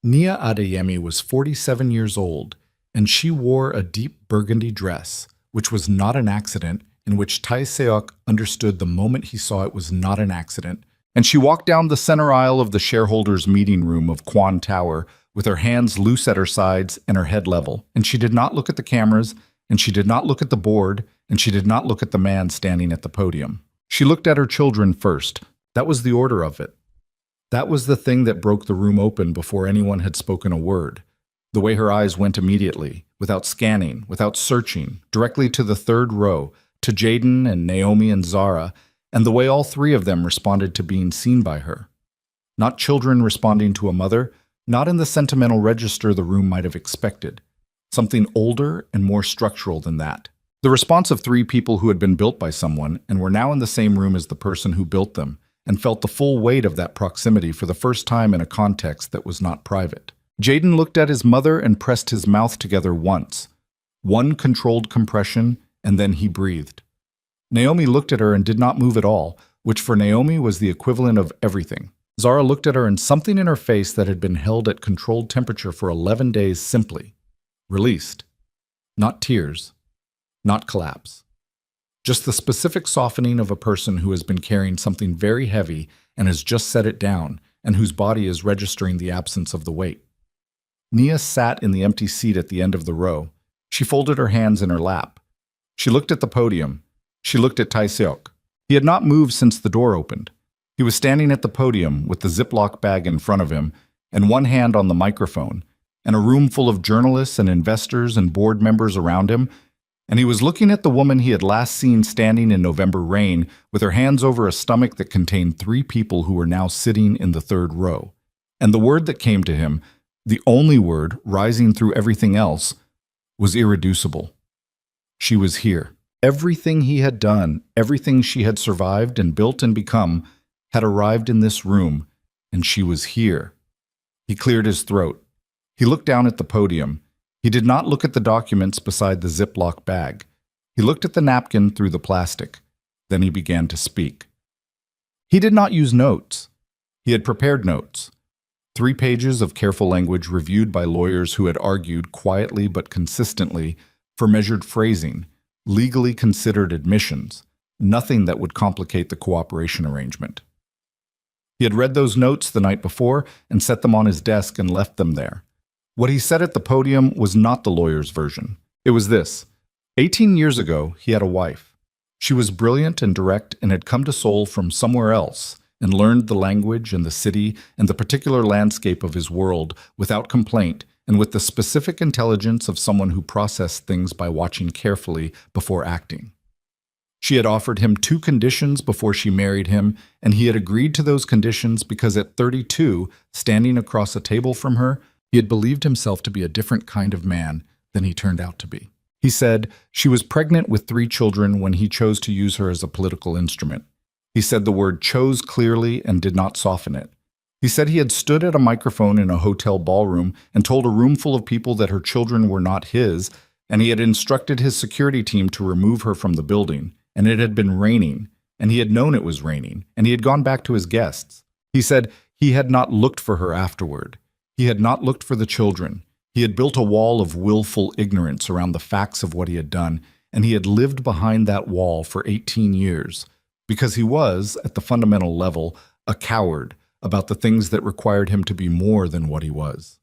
Nia Adeyemi was 47 years old, and she wore a deep burgundy dress, which was not an accident, in which Tae-seok understood the moment he saw it was not an accident, and she walked down the center aisle of the shareholders' meeting room of Kwan Tower with her hands loose at her sides and her head level, and she did not look at the cameras, and she did not look at the board, and she did not look at the man standing at the podium. She looked at her children first. That was the order of it. That was the thing that broke the room open before anyone had spoken a word. The way her eyes went immediately, without scanning, without searching, directly to the third row, to Jaden and Naomi and Zara, and the way all three of them responded to being seen by her. Not children responding to a mother, not in the sentimental register the room might have expected. Something older and more structural than that. The response of three people who had been built by someone and were now in the same room as the person who built them, and felt the full weight of that proximity for the first time in a context that was not private. Jaden looked at his mother and pressed his mouth together once. One controlled compression, and then he breathed. Naomi looked at her and did not move at all, which for Naomi was the equivalent of everything. Zara looked at her, and something in her face that had been held at controlled temperature for 11 days simply released. Not tears, not collapse. Just the specific softening of a person who has been carrying something very heavy and has just set it down, and whose body is registering the absence of the weight. Nia sat in the empty seat at the end of the row. She folded her hands in her lap. She looked at the podium. She looked at Tae-seok. He had not moved since the door opened. He was standing at the podium with the Ziploc bag in front of him and one hand on the microphone, and a room full of journalists and investors and board members around him, and he was looking at the woman he had last seen standing in November rain with her hands over a stomach that contained three people who were now sitting in the third row. And the word that came to him, the only word rising through everything else, was irreducible. She was here. Everything he had done, everything she had survived and built and become, had arrived in this room, and she was here. He cleared his throat. He looked down at the podium. He did not look at the documents beside the Ziploc bag. He looked at the napkin through the plastic. Then he began to speak. He did not use notes. He had prepared notes. 3 pages of careful language reviewed by lawyers who had argued quietly but consistently for measured phrasing, legally considered admissions, nothing that would complicate the cooperation arrangement. He had read those notes the night before and set them on his desk and left them there. What he said at the podium was not the lawyer's version. It was this. 18 years ago, he had a wife. She was brilliant and direct and had come to Seoul from somewhere else and learned the language and the city and the particular landscape of his world without complaint and with the specific intelligence of someone who processed things by watching carefully before acting. She had offered him 2 conditions before she married him, and he had agreed to those conditions because at 32, standing across a table from her, he had believed himself to be a different kind of man than he turned out to be. He said she was pregnant with 3 children when he chose to use her as a political instrument. He said the word chose clearly and did not soften it. He said he had stood at a microphone in a hotel ballroom and told a room full of people that her children were not his, and he had instructed his security team to remove her from the building, and it had been raining, and he had known it was raining, and he had gone back to his guests. He said he had not looked for her afterward. He had not looked for the children. He had built a wall of willful ignorance around the facts of what he had done, and he had lived behind that wall for 18 years, because he was, at the fundamental level, a coward about the things that required him to be more than what he was.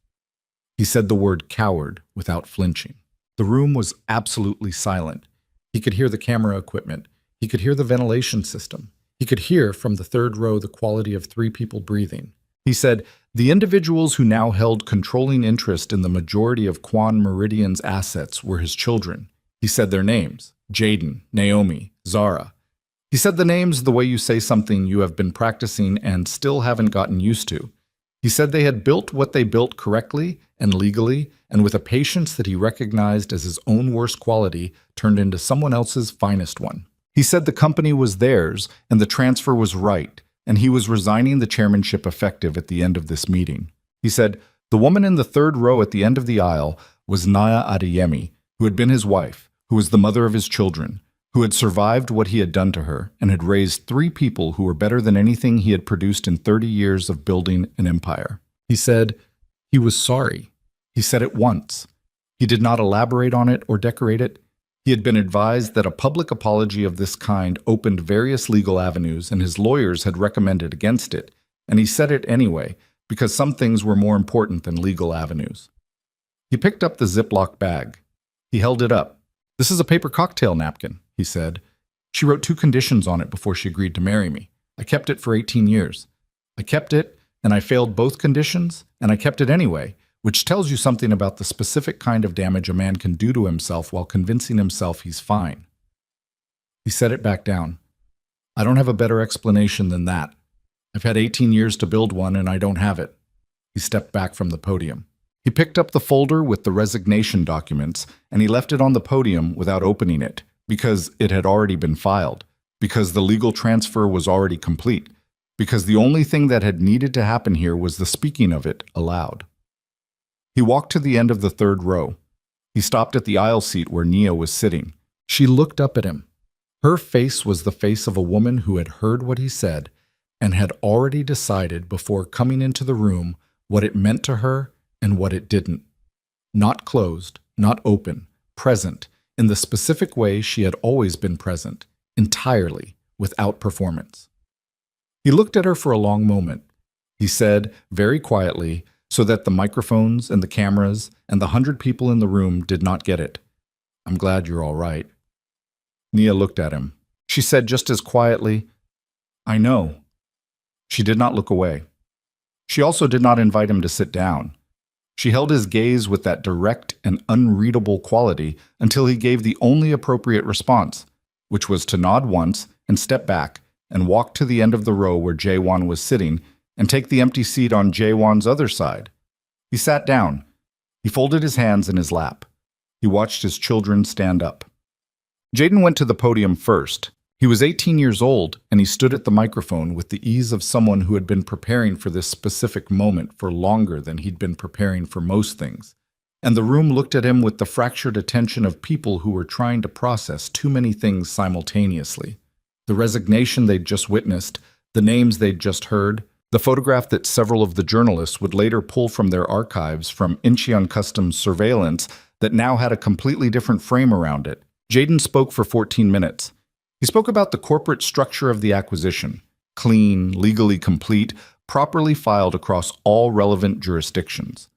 He said the word coward without flinching. The room was absolutely silent. He could hear the camera equipment. He could hear the ventilation system. He could hear from the third row the quality of 3 people breathing. He said, the individuals who now held controlling interest in the majority of Quan Meridian's assets were his children. He said their names, Jaden, Naomi, Zara. He said the names the way you say something you have been practicing and still haven't gotten used to. He said they had built what they built correctly and legally, and with a patience that he recognized as his own worst quality turned into someone else's finest one. He said the company was theirs and the transfer was right, and he was resigning the chairmanship effective at the end of this meeting. He said the woman in the third row at the end of the aisle was Naya Adeyemi, who had been his wife, who was the mother of his children, who had survived what he had done to her and had raised 3 people who were better than anything he had produced in 30 years of building an empire. He said he was sorry. He said it once. He did not elaborate on it or decorate it. He had been advised that a public apology of this kind opened various legal avenues, and his lawyers had recommended against it, and he said it anyway, because some things were more important than legal avenues. He picked up the Ziploc bag. He held it up. This is a paper cocktail napkin, he said. She wrote 2 conditions on it before she agreed to marry me. I kept it for 18 years. I kept it, and I failed both conditions, and I kept it anyway, which tells you something about the specific kind of damage a man can do to himself while convincing himself he's fine. He set it back down. I don't have a better explanation than that. I've had 18 years to build one, and I don't have it. He stepped back from the podium. He picked up the folder with the resignation documents, and he left it on the podium without opening it, because it had already been filed, because the legal transfer was already complete, because the only thing that had needed to happen here was the speaking of it aloud. He walked to the end of the third row. He stopped at the aisle seat where Nia was sitting. She looked up at him. Her face was the face of a woman who had heard what he said and had already decided before coming into the room what it meant to her and what it didn't. Not closed, not open, present, in the specific way she had always been present, entirely, without performance. He looked at her for a long moment. He said, very quietly, so that the microphones and the cameras and the 100 people in the room did not get it, I'm glad you're all right. Nia looked at him. She said just as quietly, I know. She did not look away. She also did not invite him to sit down. She held his gaze with that direct and unreadable quality until he gave the only appropriate response, which was to nod once and step back and walk to the end of the row where Jaewon was sitting and take the empty seat on Jaewon's other side. He sat down. He folded his hands in his lap. He watched his children stand up. Jaden went to the podium first. He was 18 years old, and he stood at the microphone with the ease of someone who had been preparing for this specific moment for longer than he'd been preparing for most things. And the room looked at him with the fractured attention of people who were trying to process too many things simultaneously. The resignation they'd just witnessed, the names they'd just heard, the photograph that several of the journalists would later pull from their archives from Incheon Customs surveillance that now had a completely different frame around it. Jaden spoke for 14 minutes. He spoke about the corporate structure of the acquisition, clean, legally complete, properly filed across all relevant jurisdictions.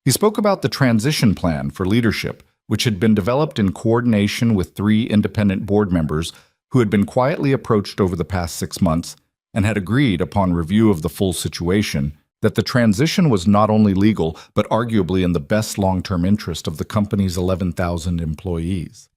He spoke about the transition plan for leadership, which had been developed in coordination with 3 independent board members who had been quietly approached over the past 6 months and had agreed, upon review of the full situation, that the transition was not only legal, but arguably in the best long-term interest of the company's 11,000 employees.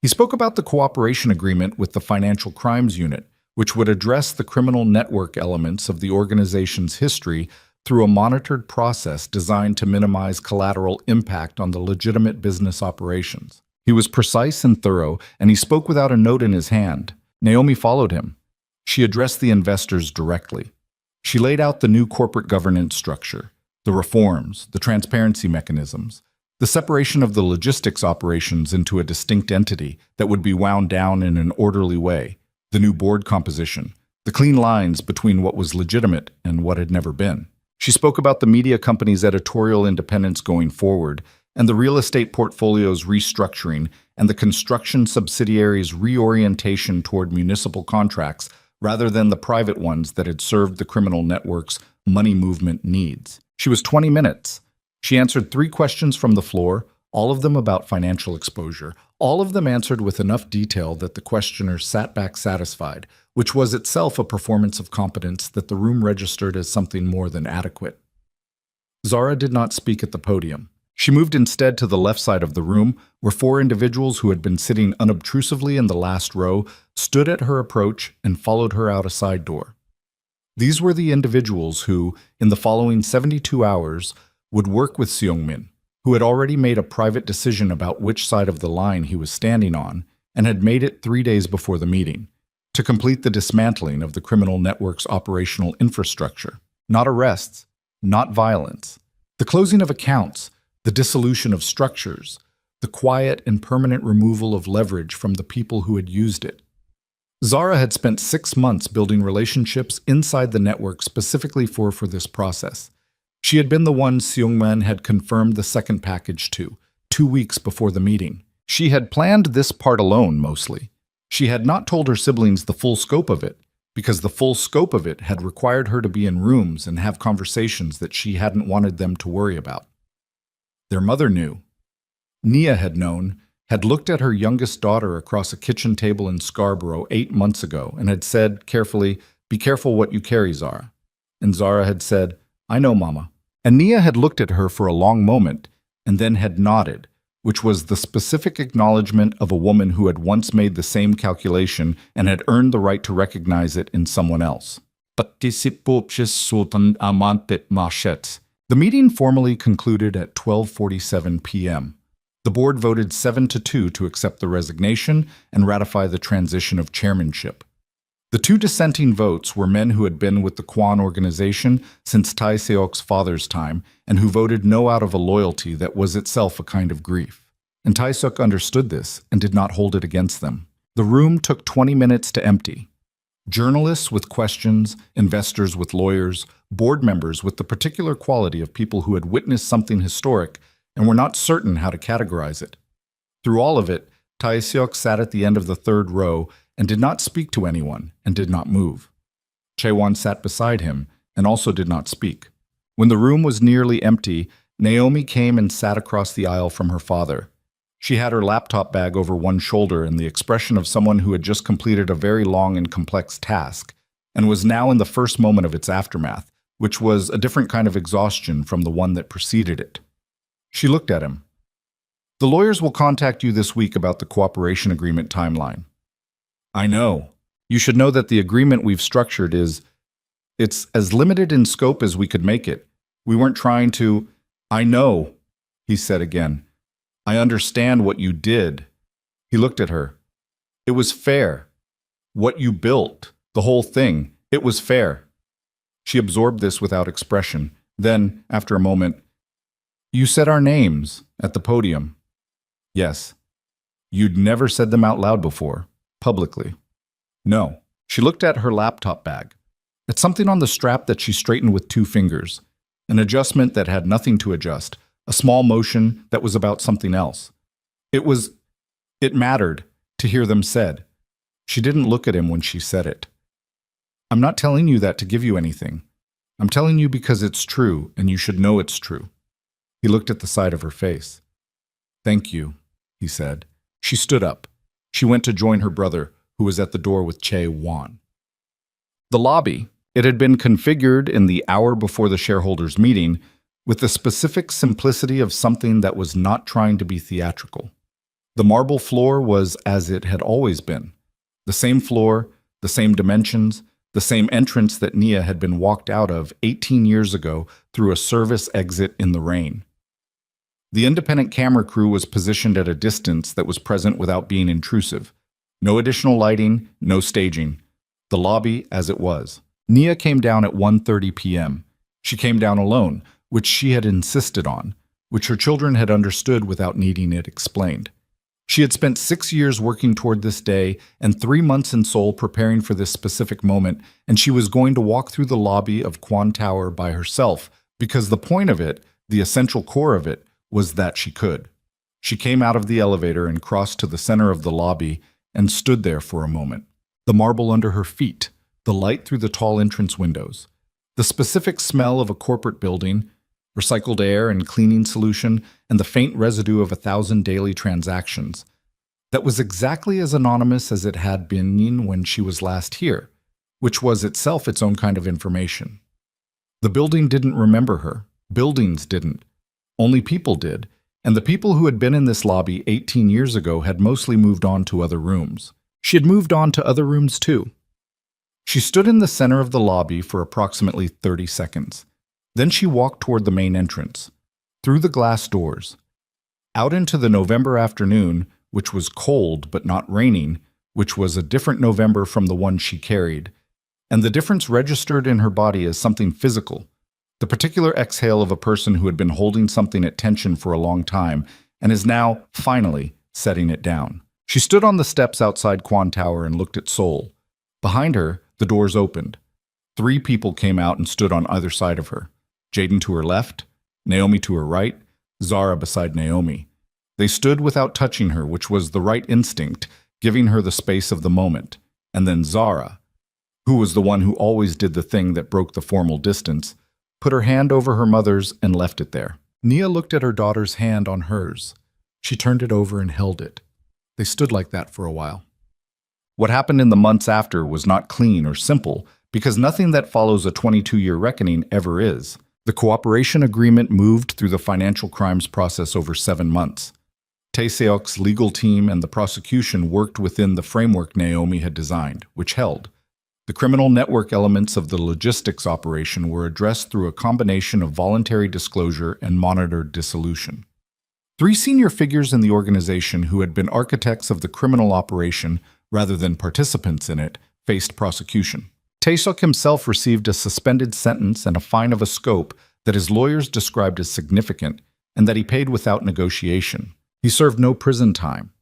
He spoke about the cooperation agreement with the Financial Crimes Unit, which would address the criminal network elements of the organization's history through a monitored process designed to minimize collateral impact on the legitimate business operations. He was precise and thorough, and he spoke without a note in his hand. Naomi followed him. She addressed the investors directly. She laid out the new corporate governance structure, the reforms, the transparency mechanisms, the separation of the logistics operations into a distinct entity that would be wound down in an orderly way, the new board composition, the clean lines between what was legitimate and what had never been. She spoke about the media company's editorial independence going forward, and the real estate portfolio's restructuring, and the construction subsidiary's reorientation toward municipal contracts rather than the private ones that had served the criminal network's money movement needs. She was 20 minutes. She answered 3 questions from the floor, all of them about financial exposure, all of them answered with enough detail that the questioner sat back satisfied, which was itself a performance of competence that the room registered as something more than adequate. Zara did not speak at the podium. She moved instead to the left side of the room, where 4 individuals who had been sitting unobtrusively in the last row stood at her approach and followed her out a side door. These were the individuals who, in the following 72 hours, would work with Seung-min, who had already made a private decision about which side of the line he was standing on, and had made it 3 days before the meeting, to complete the dismantling of the criminal network's operational infrastructure. Not arrests, not violence. The closing of accounts, the dissolution of structures, the quiet and permanent removal of leverage from the people who had used it. Zara had spent 6 months building relationships inside the network specifically for this process. She had been the one Seung-min had confirmed the second package to, 2 weeks before the meeting. She had planned this part alone, mostly. She had not told her siblings the full scope of it, because the full scope of it had required her to be in rooms and have conversations that she hadn't wanted them to worry about. Their mother knew. Nia had known, had looked at her youngest daughter across a kitchen table in Scarborough 8 months ago and had said, carefully, "Be careful what you carry, Zara." And Zara had said, "I know, Mama." And Nia had looked at her for a long moment and then had nodded, which was the specific acknowledgement of a woman who had once made the same calculation and had earned the right to recognize it in someone else. The meeting formally concluded at 12:47 p.m. The board voted 7-2 to accept the resignation and ratify the transition of chairmanship. The 2 dissenting votes were men who had been with the Kwan organization since Tae Seok's father's time and who voted no out of a loyalty that was itself a kind of grief. And Tae Seok understood this and did not hold it against them. The room took 20 minutes to empty. Journalists with questions, investors with lawyers, board members with the particular quality of people who had witnessed something historic and were not certain how to categorize it. Through all of it, Tae Seok sat at the end of the 3rd row and did not speak to anyone and did not move. Chae-won sat beside him and also did not speak. When the room was nearly empty, Naomi came and sat across the aisle from her father. She had her laptop bag over one shoulder and the expression of someone who had just completed a very long and complex task and was now in the first moment of its aftermath, which was a different kind of exhaustion from the one that preceded it. She looked at him. "The lawyers will contact you this week about the cooperation agreement timeline." "I know. You should know that the agreement we've structured it's as limited in scope as we could make it. We weren't trying to—" "I know," he said again. "I understand what you did." He looked at her. "It was fair. What you built, the whole thing, it was fair." She absorbed this without expression. Then, after a moment, "You said our names at the podium." "Yes." "You'd never said them out loud before. Publicly." "No." She looked at her laptop bag, at something on the strap that she straightened with 2 fingers, an adjustment that had nothing to adjust, a small motion that was about something else. It mattered to hear them said. She didn't look at him when she said it. "I'm not telling you that to give you anything. I'm telling you because it's true and you should know it's true." He looked at the side of her face. "Thank you," he said. She stood up. She went to join her brother, who was at the door with Chae-won. The lobby. It had been configured in the hour before the shareholders' meeting with the specific simplicity of something that was not trying to be theatrical. The marble floor was as it had always been. The same floor, the same dimensions, the same entrance that Nia had been walked out of 18 years ago through a service exit in the rain. The independent camera crew was positioned at a distance that was present without being intrusive. No additional lighting, no staging. The lobby as it was. Nia came down at 1:30 p.m. She came down alone, which she had insisted on, which her children had understood without needing it explained. She had spent 6 years working toward this day and 3 months in Seoul preparing for this specific moment, and she was going to walk through the lobby of Kwan Tower by herself because the point of it, the essential core of it, was that she could. She came out of the elevator and crossed to the center of the lobby and stood there for a moment. The marble under her feet, the light through the tall entrance windows, the specific smell of a corporate building, recycled air and cleaning solution, and the faint residue of 1,000 daily transactions. That was exactly as anonymous as it had been when she was last here, which was itself its own kind of information. The building didn't remember her. Buildings didn't. Only people did, and the people who had been in this lobby 18 years ago had mostly moved on to other rooms. She had moved on to other rooms too. She stood in the center of the lobby for approximately 30 seconds. Then she walked toward the main entrance, through the glass doors, out into the November afternoon, which was cold but not raining, which was a different November from the one she carried, and the difference registered in her body as something physical, the particular exhale of a person who had been holding something at tension for a long time and is now, finally, setting it down. She stood on the steps outside Kwan Tower and looked at Seoul. Behind her, the doors opened. 3 people came out and stood on either side of her. Jaden to her left, Naomi to her right, Zara beside Naomi. They stood without touching her, which was the right instinct, giving her the space of the moment. And then Zara, who was the one who always did the thing that broke the formal distance, put her hand over her mother's and left it there. Nia looked at her daughter's hand on hers. She turned it over and held it. They stood like that for a while. What happened in the months after was not clean or simple, because nothing that follows a 22-year reckoning ever is. The cooperation agreement moved through the financial crimes process over 7 months. Tae-seok's legal team and the prosecution worked within the framework Naomi had designed, which held. The criminal network elements of the logistics operation were addressed through a combination of voluntary disclosure and monitored dissolution. 3 senior figures in the organization who had been architects of the criminal operation rather than participants in it faced prosecution. Tae-seok himself received a suspended sentence and a fine of a scope that his lawyers described as significant and that he paid without negotiation. He served no prison time.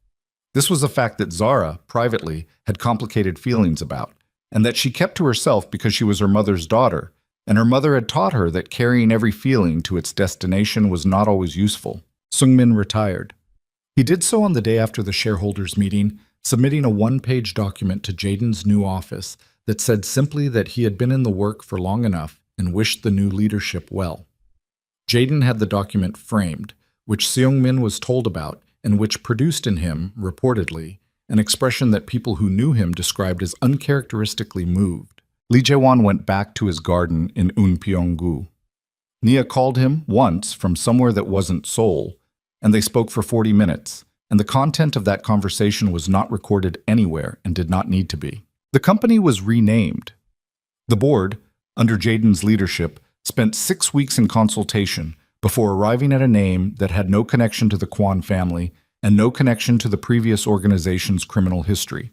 This was a fact that Zara, privately, had complicated feelings about, and that she kept to herself because she was her mother's daughter, and her mother had taught her that carrying every feeling to its destination was not always useful. Sungmin retired. He did so on the day after the shareholders' meeting, submitting a 1-page document to Jaden's new office that said simply that he had been in the work for long enough and wished the new leadership well. Jaden had the document framed, which Seungmin was told about and which produced in him, reportedly, an expression that people who knew him described as uncharacteristically moved. Lee Jae-won went back to his garden in Unpyeong-gu. Nia called him once from somewhere that wasn't Seoul, and they spoke for 40 minutes, and the content of that conversation was not recorded anywhere and did not need to be. The company was renamed. The board, under Jaden's leadership, spent 6 weeks in consultation before arriving at a name that had no connection to the Kwan family and no connection to the previous organization's criminal history.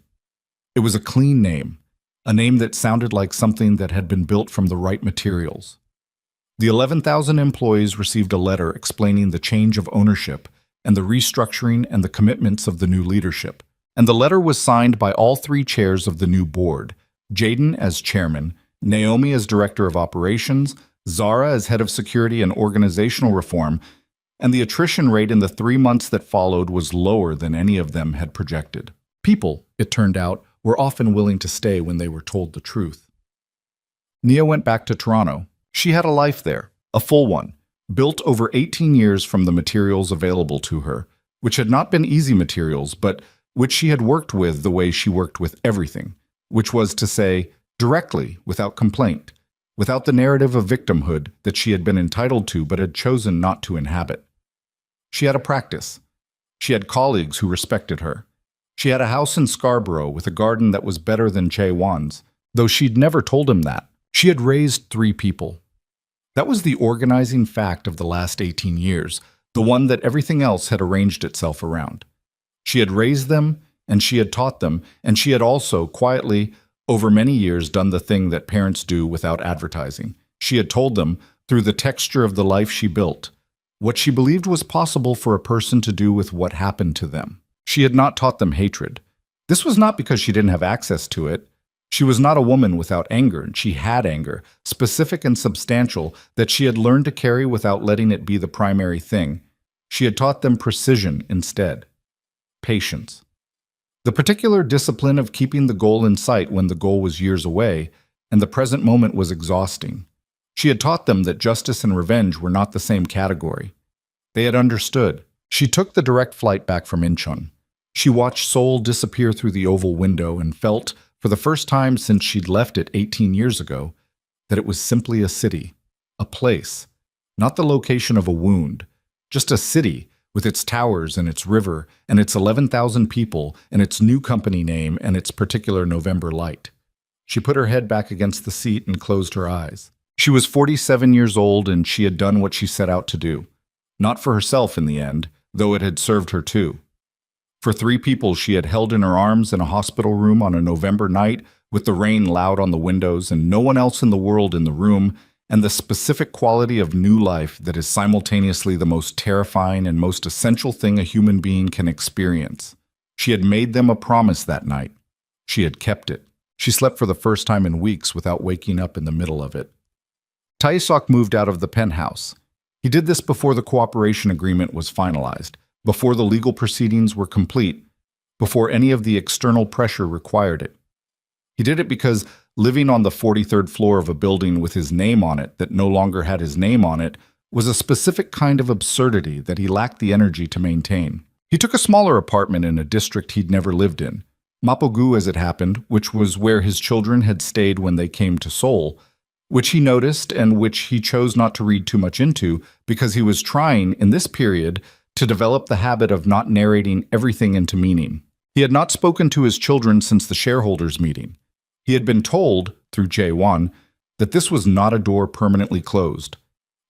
It was a clean name, a name that sounded like something that had been built from the right materials. The 11,000 employees received a letter explaining the change of ownership and the restructuring and the commitments of the new leadership. And the letter was signed by all 3 chairs of the new board, Jaden as chairman, Naomi as director of operations, Zara as head of security and organizational reform, and the attrition rate in the 3 months that followed was lower than any of them had projected. People, it turned out, were often willing to stay when they were told the truth. Nia went back to Toronto. She had a life there, a full one, built over 18 years from the materials available to her, which had not been easy materials, but which she had worked with the way she worked with everything, which was to say, directly, without complaint, without the narrative of victimhood that she had been entitled to but had chosen not to inhabit. She had a practice. She had colleagues who respected her. She had a house in Scarborough with a garden that was better than Jae-won's, though she'd never told him that. She had raised 3 people. That was the organizing fact of the last 18 years, the one that everything else had arranged itself around. She had raised them, and she had taught them, and she had also, quietly, over many years done the thing that parents do without advertising. She had told them, through the texture of the life she built, what she believed was possible for a person to do with what happened to them. She had not taught them hatred. This was not because she didn't have access to it. She was not a woman without anger, and she had anger, specific and substantial, that she had learned to carry without letting it be the primary thing. She had taught them precision instead. Patience. The particular discipline of keeping the goal in sight when the goal was years away, and the present moment was exhausting. She had taught them that justice and revenge were not the same category. They had understood. She took the direct flight back from Incheon. She watched Seoul disappear through the oval window and felt, for the first time since she'd left it 18 years ago, that it was simply a city, a place, not the location of a wound, just a city with its towers and its river and its 11,000 people and its new company name and its particular November light. She put her head back against the seat and closed her eyes. She was 47 years old and she had done what she set out to do. Not for herself in the end, though it had served her too. For 3 people she had held in her arms in a hospital room on a November night with the rain loud on the windows and no one else in the world in the room, and the specific quality of new life that is simultaneously the most terrifying and most essential thing a human being can experience. She had made them a promise that night. She had kept it. She slept for the first time in weeks without waking up in the middle of it. Tae-seok moved out of the penthouse. He did this before the cooperation agreement was finalized, before the legal proceedings were complete, before any of the external pressure required it. He did it because living on the 43rd floor of a building with his name on it that no longer had his name on it was a specific kind of absurdity that he lacked the energy to maintain. He took a smaller apartment in a district he'd never lived in, Mapogu as it happened, which was where his children had stayed when they came to Seoul, which he noticed and which he chose not to read too much into because he was trying, in this period, to develop the habit of not narrating everything into meaning. He had not spoken to his children since the shareholders' meeting. He had been told, through Jae-won, that this was not a door permanently closed,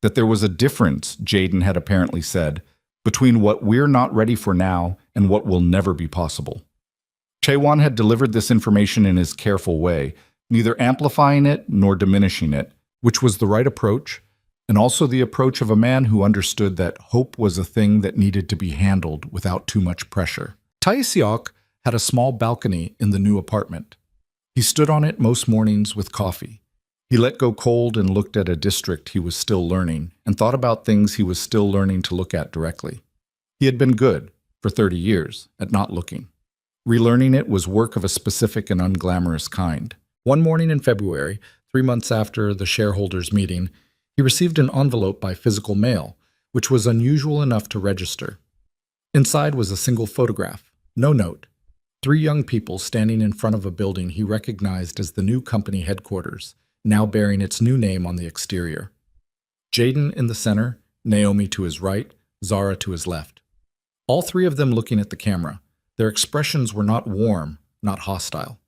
that there was a difference, Jaden had apparently said, between what we're not ready for now and what will never be possible. Jae-won had delivered this information in his careful way, neither amplifying it nor diminishing it, which was the right approach, and also the approach of a man who understood that hope was a thing that needed to be handled without too much pressure. Tae-seok had a small balcony in the new apartment. He stood on it most mornings with coffee. He let go cold and looked at a district he was still learning and thought about things he was still learning to look at directly. He had been good, for 30 years, at not looking. Relearning it was work of a specific and unglamorous kind. One morning in February, 3 months after the shareholders' meeting, he received an envelope by physical mail, which was unusual enough to register. Inside was a single photograph, no note. 3 young people standing in front of a building he recognized as the new company headquarters, now bearing its new name on the exterior. Jaden in the center, Naomi to his right, Zara to his left. All 3 of them looking at the camera. Their expressions were not warm, not hostile.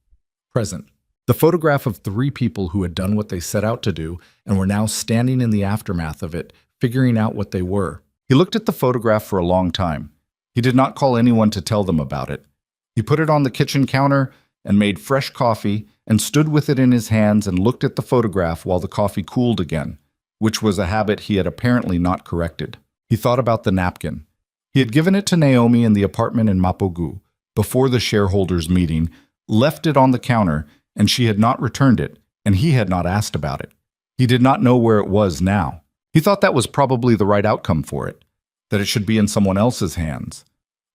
Present. The photograph of 3 people who had done what they set out to do and were now standing in the aftermath of it, figuring out what they were. He looked at the photograph for a long time. He did not call anyone to tell them about it. He put it on the kitchen counter and made fresh coffee and stood with it in his hands and looked at the photograph while the coffee cooled again, which was a habit he had apparently not corrected. He thought about the napkin. He had given it to Naomi in the apartment in Mapogu, before the shareholders' meeting, left it on the counter, and she had not returned it, and he had not asked about it. He did not know where it was now. He thought that was probably the right outcome for it, that it should be in someone else's hands,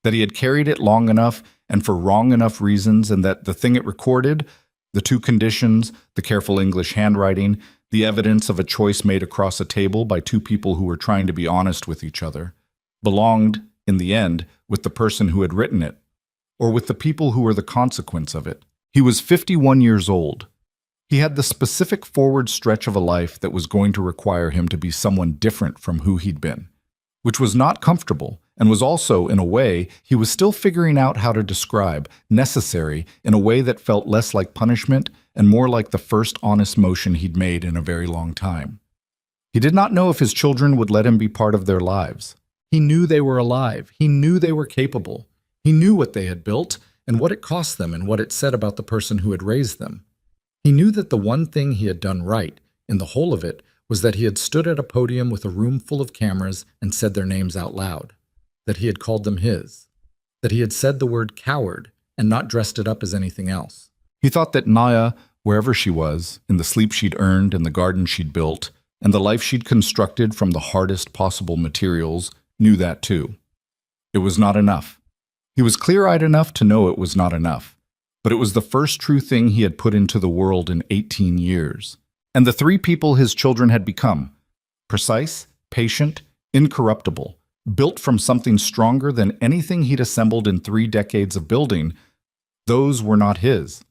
that he had carried it long enough and for wrong enough reasons, and that the thing it recorded, the 2 conditions, the careful English handwriting, the evidence of a choice made across a table by 2 people who were trying to be honest with each other, belonged, in the end, with the person who had written it, or with the people who were the consequence of it. He was 51 years old. He had the specific forward stretch of a life that was going to require him to be someone different from who he'd been, which was not comfortable and was also, in a way, he was still figuring out how to describe, necessary in a way that felt less like punishment and more like the first honest motion he'd made in a very long time. He did not know if his children would let him be part of their lives. He knew they were alive. He knew they were capable. He knew what they had built and what it cost them and what it said about the person who had raised them. He knew that the one thing he had done right, in the whole of it, was that he had stood at a podium with a room full of cameras and said their names out loud, that he had called them his, that he had said the word coward and not dressed it up as anything else. He thought that Naya, wherever she was, in the sleep she'd earned and the garden she'd built, and the life she'd constructed from the hardest possible materials, knew that too. It was not enough. He was clear-eyed enough to know it was not enough, but it was the first true thing he had put into the world in 18 years. And the three people his children had become: precise, patient, incorruptible, built from something stronger than anything he'd assembled in 3 decades of building. Those were not his.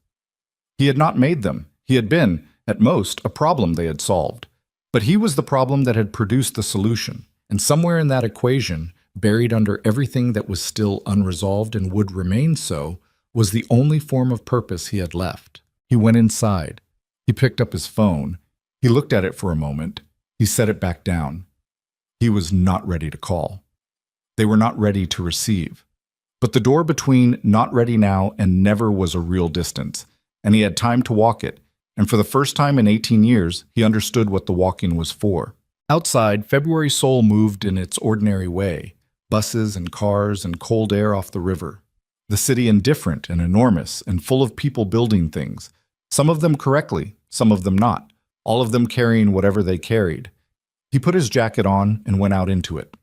He had not made them. He had been, at most, a problem they had solved. But he was the problem that had produced the solution, and somewhere in that equation, buried under everything that was still unresolved and would remain so, was the only form of purpose he had left. He went inside. He picked up his phone. He looked at it for a moment. He set it back down. He was not ready to call. They were not ready to receive. But the door between not ready now and never was a real distance, and he had time to walk it, and for the first time in 18 years, he understood what the walking was for. Outside, February Soul moved in its ordinary way, buses and cars and cold air off the river. The city indifferent and enormous and full of people building things, some of them correctly, some of them not, all of them carrying whatever they carried. He put his jacket on and went out into it.